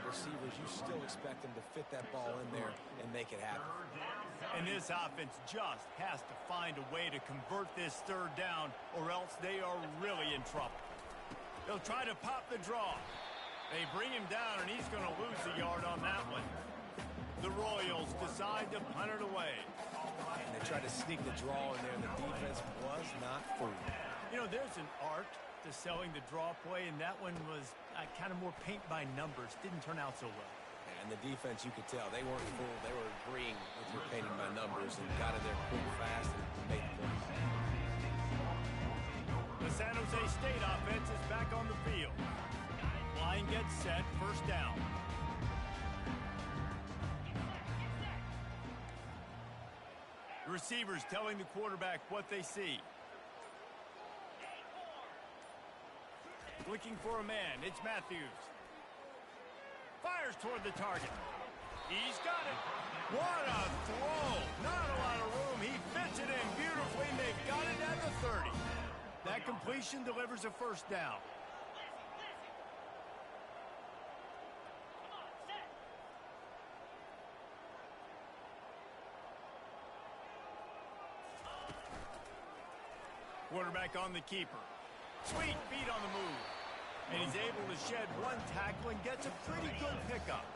receivers, you still expect them to fit that ball in there and make it happen. And this offense just has to find a way to convert this third down, or else they are really in trouble. They'll try to pop the draw. They bring him down, and he's going to lose a yard on that one. The Royals decide to punt it away. And they tried to sneak the draw in there, and the defense was not fooled. You know, there's an art to selling the draw play, and that one was kind of more paint by numbers. Didn't turn out so well. And the defense, you could tell, they weren't fooled. They were agreeing with your painting by numbers and got in there quick, fast, and made the play. The San Jose State offense is back on the field. Line gets set, first down. The receivers telling the quarterback what they see. Looking for a man, it's Matthews. Fires toward the target. He's got it. What a throw. Not a lot of room. He fits it in beautifully, and they've got it at the 30. That completion delivers a first down. Quarterback on the keeper. Sweet feet on the move. And he's able to shed one tackle and gets a pretty good pickup.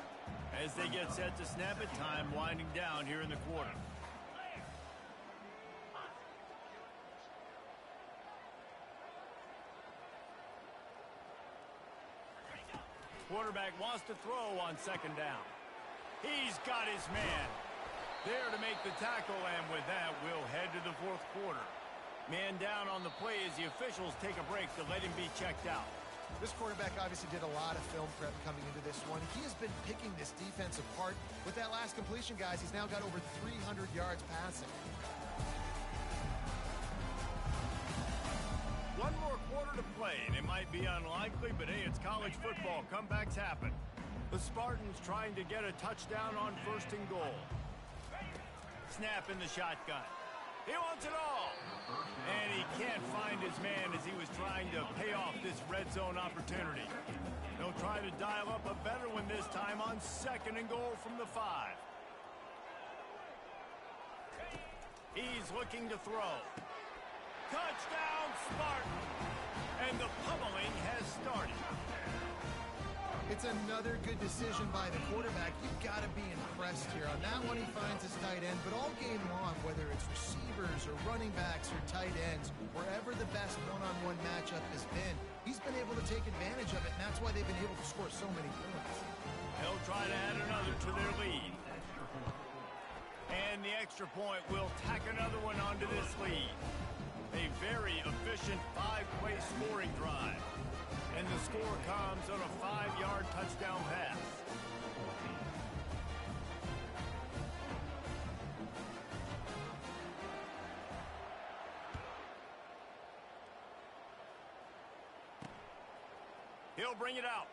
As they get set to snap it, time winding down here in the quarter. Quarterback wants to throw on second down. He's got his man there to make the tackle, and with that, we'll head to the fourth quarter. Man down on the play as the officials take a break to let him be checked out. This quarterback obviously did a lot of film prep coming into this one. He has been picking this defense apart. With that last completion, guys, he's now got over 300 yards passing. One more quarter to play, and it might be unlikely, but hey, it's college football. Comebacks happen. The Spartans trying to get a touchdown on first and goal. Snap in the shotgun. He wants it all. And he can't find his man as he was trying to pay off this red zone opportunity. They'll try to dial up a better one this time on second and goal from the 5. He's looking to throw. Touchdown, Spartan! And the pummeling has started. It's another good decision by the quarterback. You've got to be impressed here. On that one, he finds his tight end, but all game long, whether it's receivers or running backs or tight ends, wherever the best one-on-one matchup has been, he's been able to take advantage of it, and that's why they've been able to score so many points. They'll try to add another to their lead. And the extra point will tack another one onto this lead. A very efficient 5-play scoring drive. And the score comes on a 5-yard touchdown pass. He'll bring it out.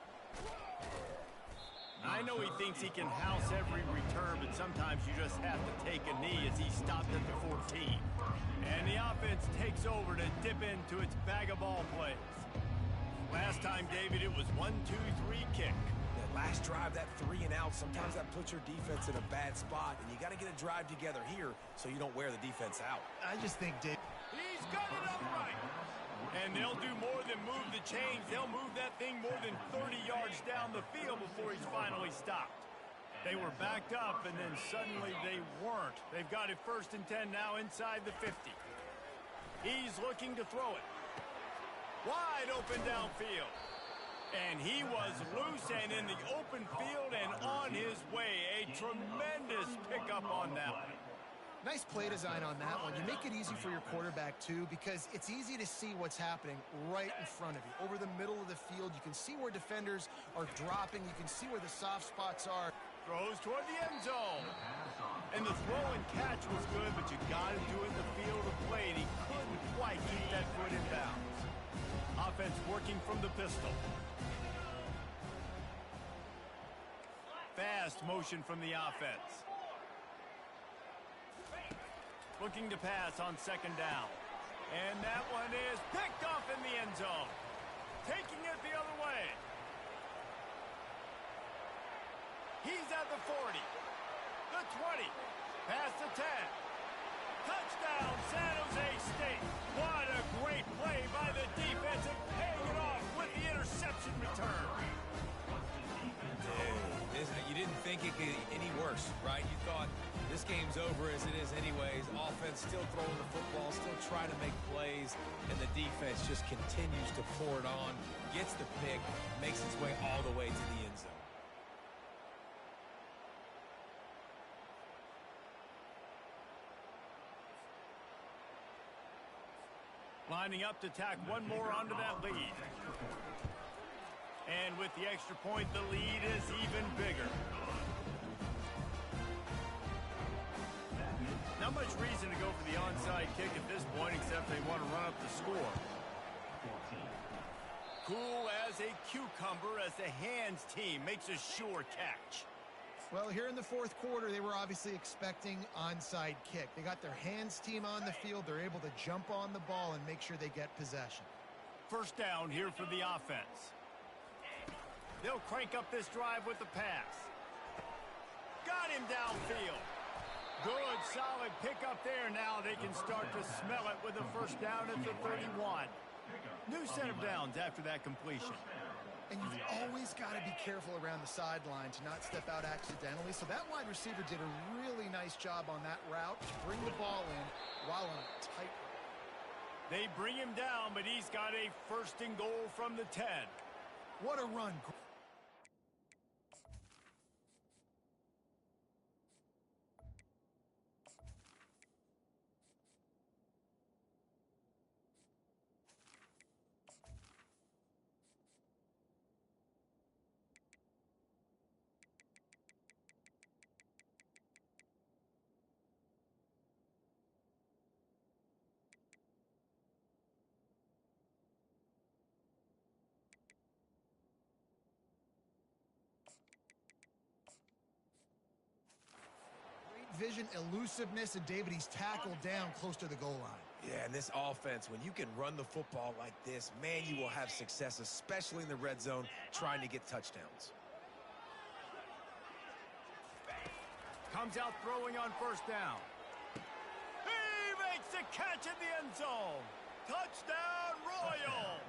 I know he thinks he can house every return, but sometimes you just have to take a knee as he stopped at the 14. And the offense takes over to dip into its bag of ball plays. Last time, David, it was 1-2-3 kick. That last drive, that 3 and out, sometimes that puts your defense in a bad spot, and you got to get a drive together here so you don't wear the defense out. I just think, Dave, He's got it upright. And they'll do more than move the chains. They'll move that thing more than 30 yards down the field before he's finally stopped. They were backed up, and then suddenly they weren't. They've got it 1st and 10 now inside the 50. He's looking to throw it. Wide open downfield. And he was loose and in the open field and on his way. A tremendous pickup on that one. nice play design on that one. You make it easy for your quarterback, too, because it's easy to see what's happening right in front of you. Over the middle of the field, you can see where defenders are dropping. You can see where the soft spots are. Throws toward the end zone. And the throw and catch was good, but you got to do it in the field of play, and he couldn't quite keep that foot in bounds. Offense working from the pistol. Fast motion from the offense. Looking to pass on second down. And that one is picked off in the end zone. Taking it the other way. He's at the 40. The 20. Past the 10. Touchdown, San Jose State. What a great play by the defense and paying it off with the interception return. You didn't think it could get any worse, right? You thought this game's over as it is anyways. Offense still throwing the football, still trying to make plays, and the defense just continues to pour it on, gets the pick, makes its way all the way to the end zone. Lining up to tack one more onto that lead. And with the extra point, the lead is even bigger. Not much reason to go for the onside kick at this point, except they want to run up the score. Cool as a cucumber as the hands team makes a sure catch. Well, here in the fourth quarter, they were obviously expecting onside kick. They got their hands team on the field. They're able to jump on the ball and make sure they get possession. First down here for the offense. They'll crank up this drive with the pass. Got him downfield. Good, solid pickup there. Now they can start to smell it with a first down at the 31. New set of downs after that completion. And you've always got to be careful around the sideline to not step out accidentally. So that wide receiver did a really nice job on that route to bring the ball in while on a tight route. They bring him down, but he's got a 1st and goal from the 10. What a run. Vision, elusiveness, and David, he's tackled down close to the goal line. Yeah, and this offense, when you can run the football like this, man, you will have success, especially in the red zone, trying to get touchdowns. Comes out throwing on 1st down. He makes a catch in the end zone. Touchdown, Royals!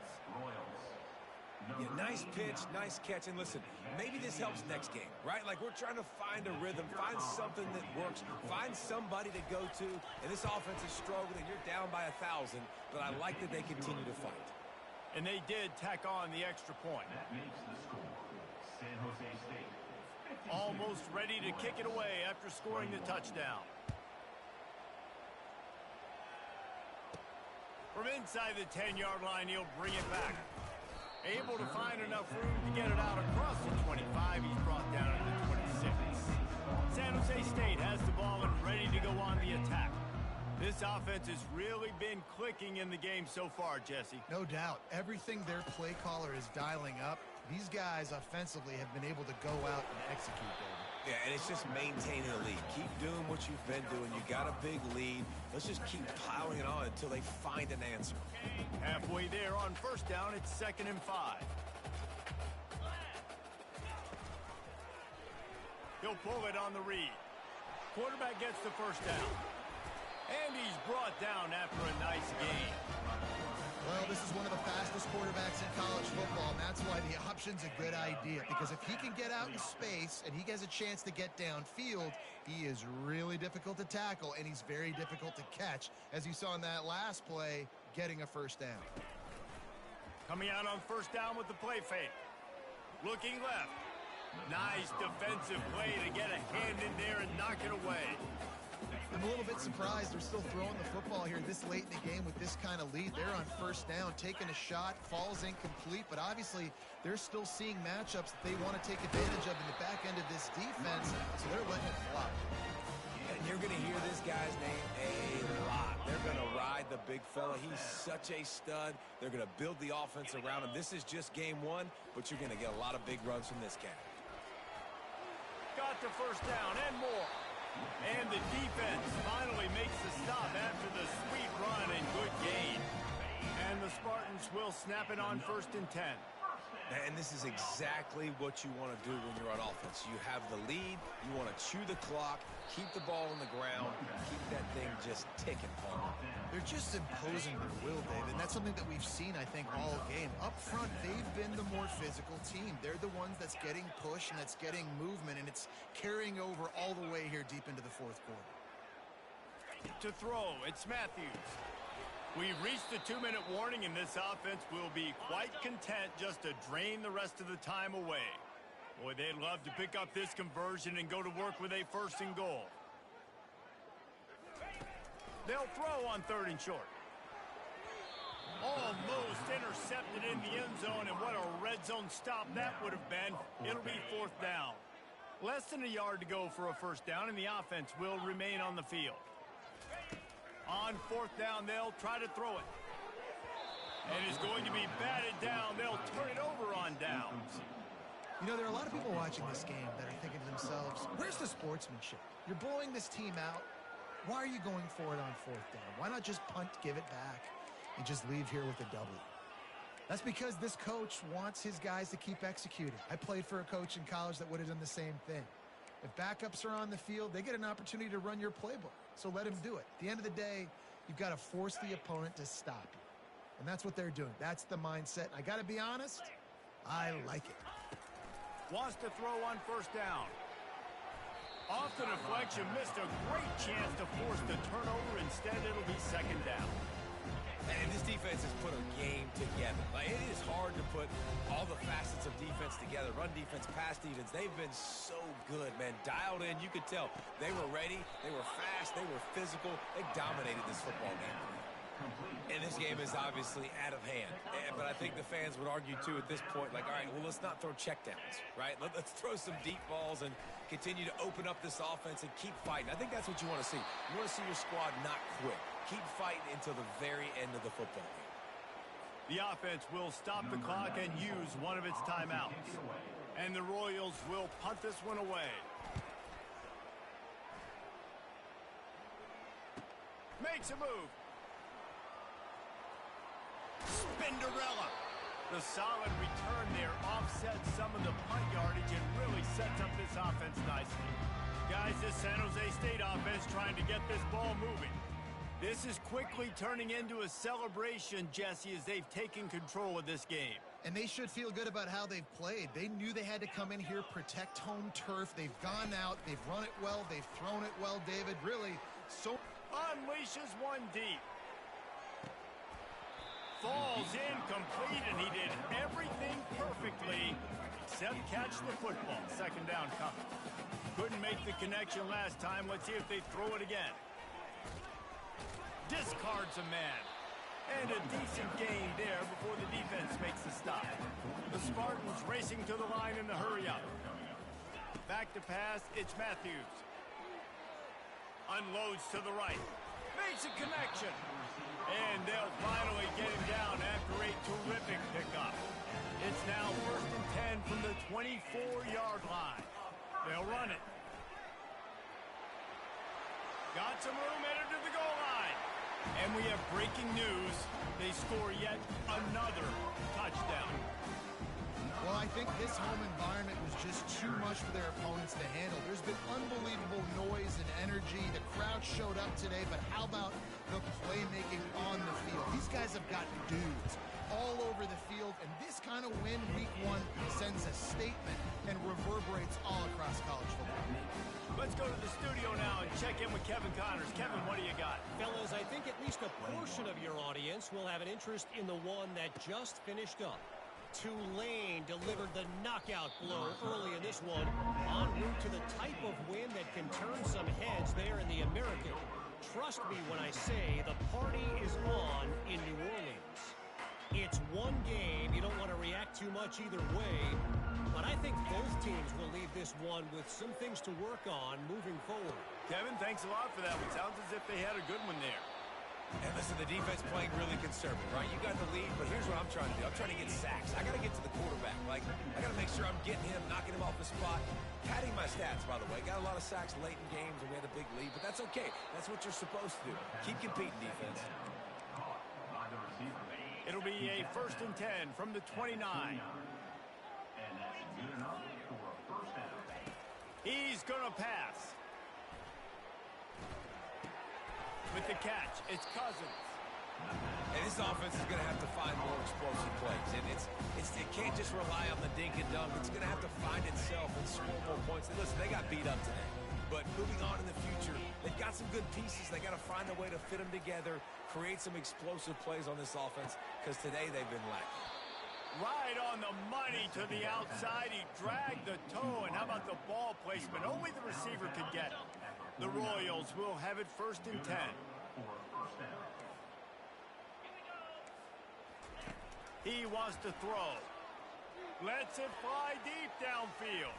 Yeah, nice pitch, nice catch, and listen, maybe this helps next game, right? Like, we're trying to find a rhythm, find something that works, find somebody to go to, and this offense is struggling. You're down by 1,000, but I like that they continue to fight. And they did tack on the extra point. That makes the score San Jose State 56. Almost ready to kick it away after scoring the touchdown. From inside the 10-yard line, he'll bring it back. Able to find enough room to get it out across the 25. He's brought down to the 26. San Jose State has the ball and ready to go on the attack. This offense has really been clicking in the game so far, Jesse. No doubt. Everything their play caller is dialing up, these guys offensively have been able to go out and execute, David. Yeah, and it's just maintaining the lead. Keep doing what you've been doing. You got a big lead. Let's just keep piling it on until they find an answer. Halfway there on 1st down, it's 2nd and 5. He'll pull it on the read. Quarterback gets the 1st down. And he's brought down after a nice gain. Well, this is one of the fastest quarterbacks in college football, and that's why the option's a good idea. Because if he can get out in space and he has a chance to get downfield, he is really difficult to tackle, and he's very difficult to catch. As you saw in that last play, getting a 1st down. Coming out on 1st down with the play fake. Looking left. Nice defensive play to get a hand in there and knock it away. I'm a little bit surprised they're still throwing the football here this late in the game with this kind of lead. They're on 1st down, taking a shot, falls incomplete, but obviously they're still seeing matchups that they want to take advantage of in the back end of this defense, so they're letting it fly. And you're going to hear this guy's name a lot. They're going to ride the big fella. He's such a stud. They're going to build the offense around him. This is just game 1, but you're going to get a lot of big runs from this guy. Got the 1st down and more. And the defense finally makes the stop after the sweet run and good gain. And the Spartans will snap it on 1st and 10. And this is exactly what you want to do when you're on offense. You have the lead, you want to chew the clock, keep the ball on the ground, keep that thing just ticking, Paul. They're just imposing their will, David, and that's something that we've seen, I think, all game. Up front, they've been the more physical team. They're the ones that's getting push and that's getting movement, and it's carrying over all the way here deep into the 4th quarter. To throw, it's Matthews. We've reached the 2-minute warning, and this offense will be quite content just to drain the rest of the time away. Boy, they'd love to pick up this conversion and go to work with a 1st and goal. They'll throw on 3rd and short. Almost intercepted in the end zone, and what a red zone stop that would have been. It'll be 4th down. Less than a yard to go for a 1st down, and the offense will remain on the field. On 4th down, they'll try to throw it. And it's going to be batted down. They'll turn it over on downs. You know, there are a lot of people watching this game that are thinking to themselves, where's the sportsmanship? You're blowing this team out. Why are you going for it on 4th down? Why not just punt, give it back, and just leave here with a W? That's because this coach wants his guys to keep executing. I played for a coach in college that would have done the same thing. If backups are on the field, they get an opportunity to run your playbook. So let him do it. At the end of the day, you've got to force the opponent to stop you. And that's what they're doing. That's the mindset. And I got to be honest, I like it. Wants to throw on first down. Off the deflection, missed a great chance to force the turnover. Instead, it'll be second down. And this defense has put a game together. Like, it is hard to put all the facets of defense together. Run defense, pass defense. They've been so good, man. Dialed in. You could tell they were ready. They were fast. They were physical. They dominated this football game. And this game is obviously out of hand. But I think the fans would argue, too, at this point, like, all right, well, let's not throw checkdowns, right? Let's throw some deep balls and continue to open up this offense and keep fighting. I think that's what you want to see. You want to see your squad not quit. Keep fighting until the very end of the football game. The offense will stop the clock and use one of its timeouts. And the Royals will punt this one away. Makes a move. Spinderella. The solid return there offsets some of the punt yardage and really sets up this offense nicely. Guys, this San Jose State offense trying to get this ball moving. This is quickly turning into a celebration, Jesse, as they've taken control of this game. And they should feel good about how they've played. They knew they had to come in here, protect home turf. They've gone out, they've run it well, they've thrown it well, David. Really, so... Unleashes one deep. Falls incomplete, and he did everything perfectly except catch the football. Second down coming. Couldn't make the connection last time. Let's see if they throw it again. Discards a man. And a decent gain there before the defense makes the stop. The Spartans racing to the line in the hurry-up. Back to pass, it's Matthews. Unloads to the right. Makes a connection. And they'll finally get him down after a terrific pickup. It's now 1st and 10 from the 24-yard line. They'll run it. Got some room headed to the goal line. And we have breaking news. They score yet another touchdown. Well, I think this home environment was just too much for their opponents to handle. There's been unbelievable noise and energy. The crowd showed up today, but how about the playmaking on the field? These guys have got dudes all over the field, and this kind of win week one sends a statement and reverberates all across college football. Let's go to the studio now and check in with Kevin Connors. Kevin, what do you got? Fellas, I think at least a portion of your audience will have an interest in the one that just finished up. Tulane delivered the knockout blow early in this one, en route to the type of win that can turn some heads there in the American. Trust me when I say the party is on in New Orleans. It's one game. You don't want to react too much either way, but I think both teams will leave this one with some things to work on moving forward. Kevin, thanks a lot for that. It sounds as if they had a good one there. And listen, the defense playing really conservative, right? You got the lead, but here's what I'm trying to do. I'm trying to get sacks. I got to get to the quarterback. Like, I got to make sure I'm getting him, knocking him off the spot. Padding my stats, by the way. Got a lot of sacks late in games, and we had a big lead, but that's okay. That's what you're supposed to do. Keep competing, defense. It'll be a 1st and 10 from the 29. And that's good enough for a first down. He's going to pass. With the catch, it's Cousins. And this offense is going to have to find more explosive plays. And it can't just rely on the dink and dunk. It's going to have to find itself and score more points. And listen, they got beat up today. But moving on in the future, they've got some good pieces. They got to find a way to fit them together, create some explosive plays on this offense, because today they've been lacking. Right on the money to the outside. He dragged the toe. And how about the ball placement? Only the receiver could get it. The Royals will have it 1st and 10. He wants to throw. Lets it fly deep downfield.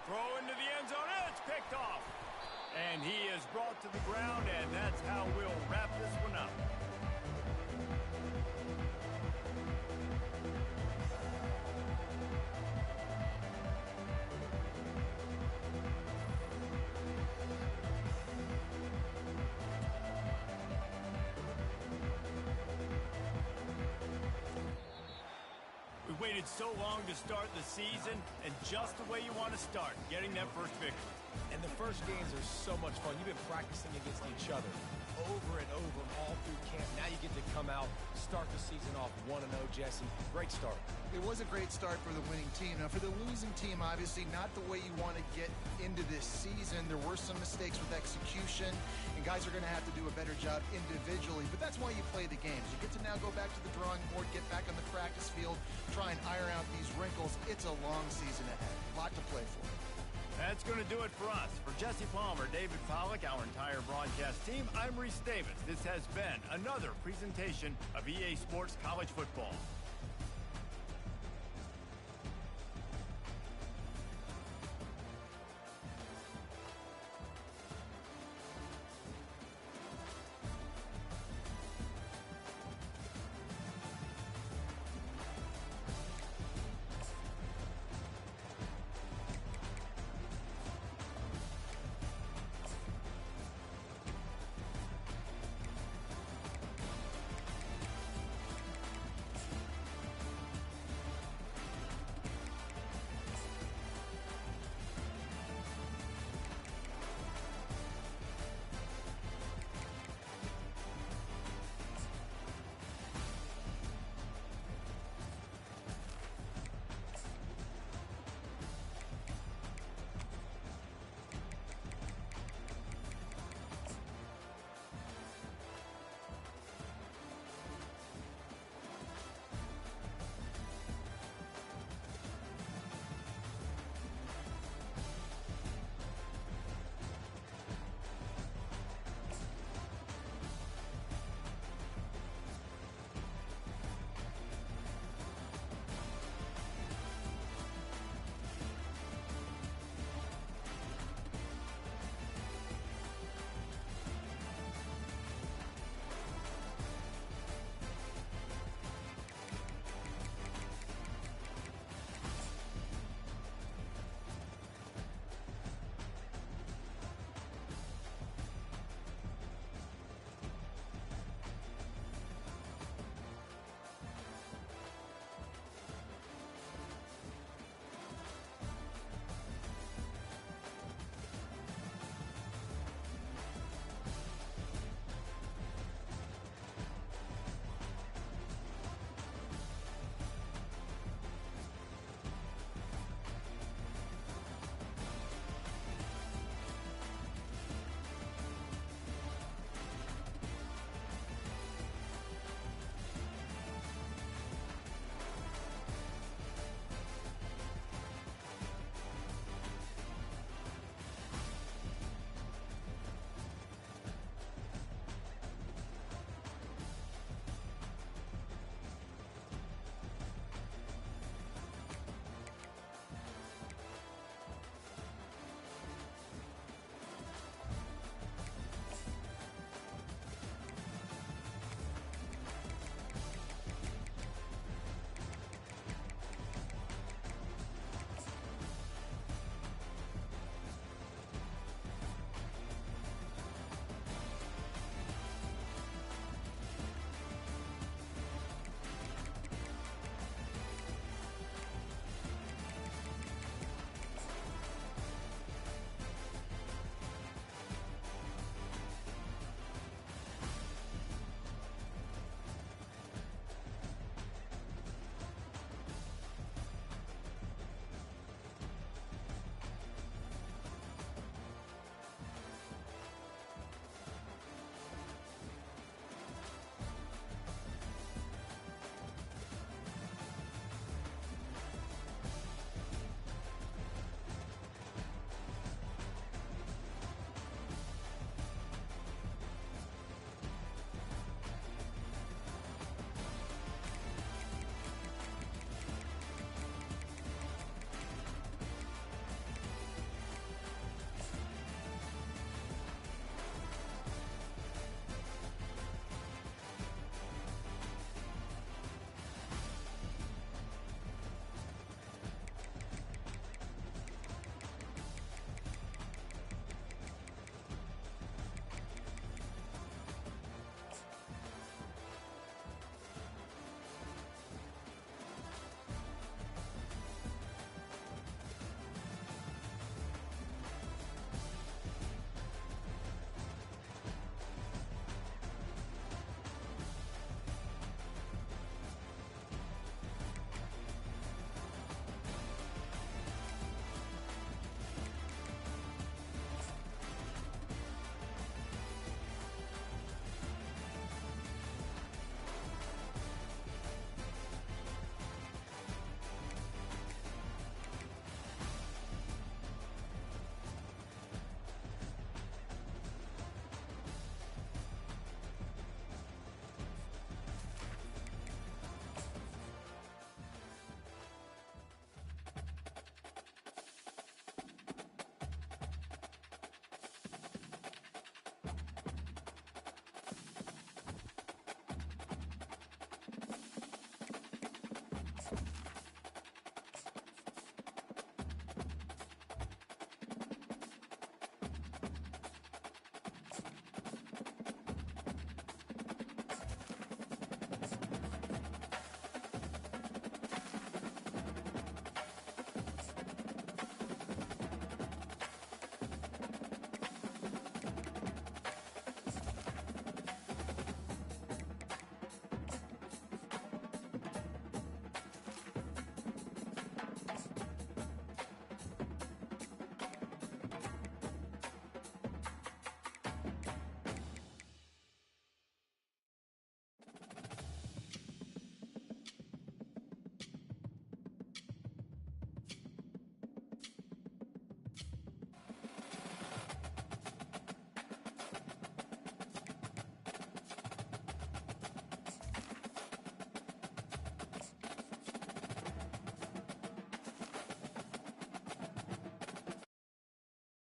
Throw into the end zone. It's picked off. And he is brought to the ground, and that's how we'll wrap this one up. We waited so long to start the season, and just the way you want to start, getting that first victory. And the first games are so much fun. You've been practicing against each other over and over all through camp. Now you get to come out, start the season off 1-0, Jesse. Great start. It was a great start for the winning team. Now, for the losing team, obviously not the way you want to get into this season. There were some mistakes with execution, and guys are going to have to do a better job individually. But that's why you play the games. You get to now go back to the drawing board, get back on the practice field, try and iron out these wrinkles. It's a long season ahead. A lot to play for. That's going to do it for us. For Jesse Palmer, David Pollack, our entire broadcast team, I'm Reese Davis. This has been another presentation of EA Sports College Football.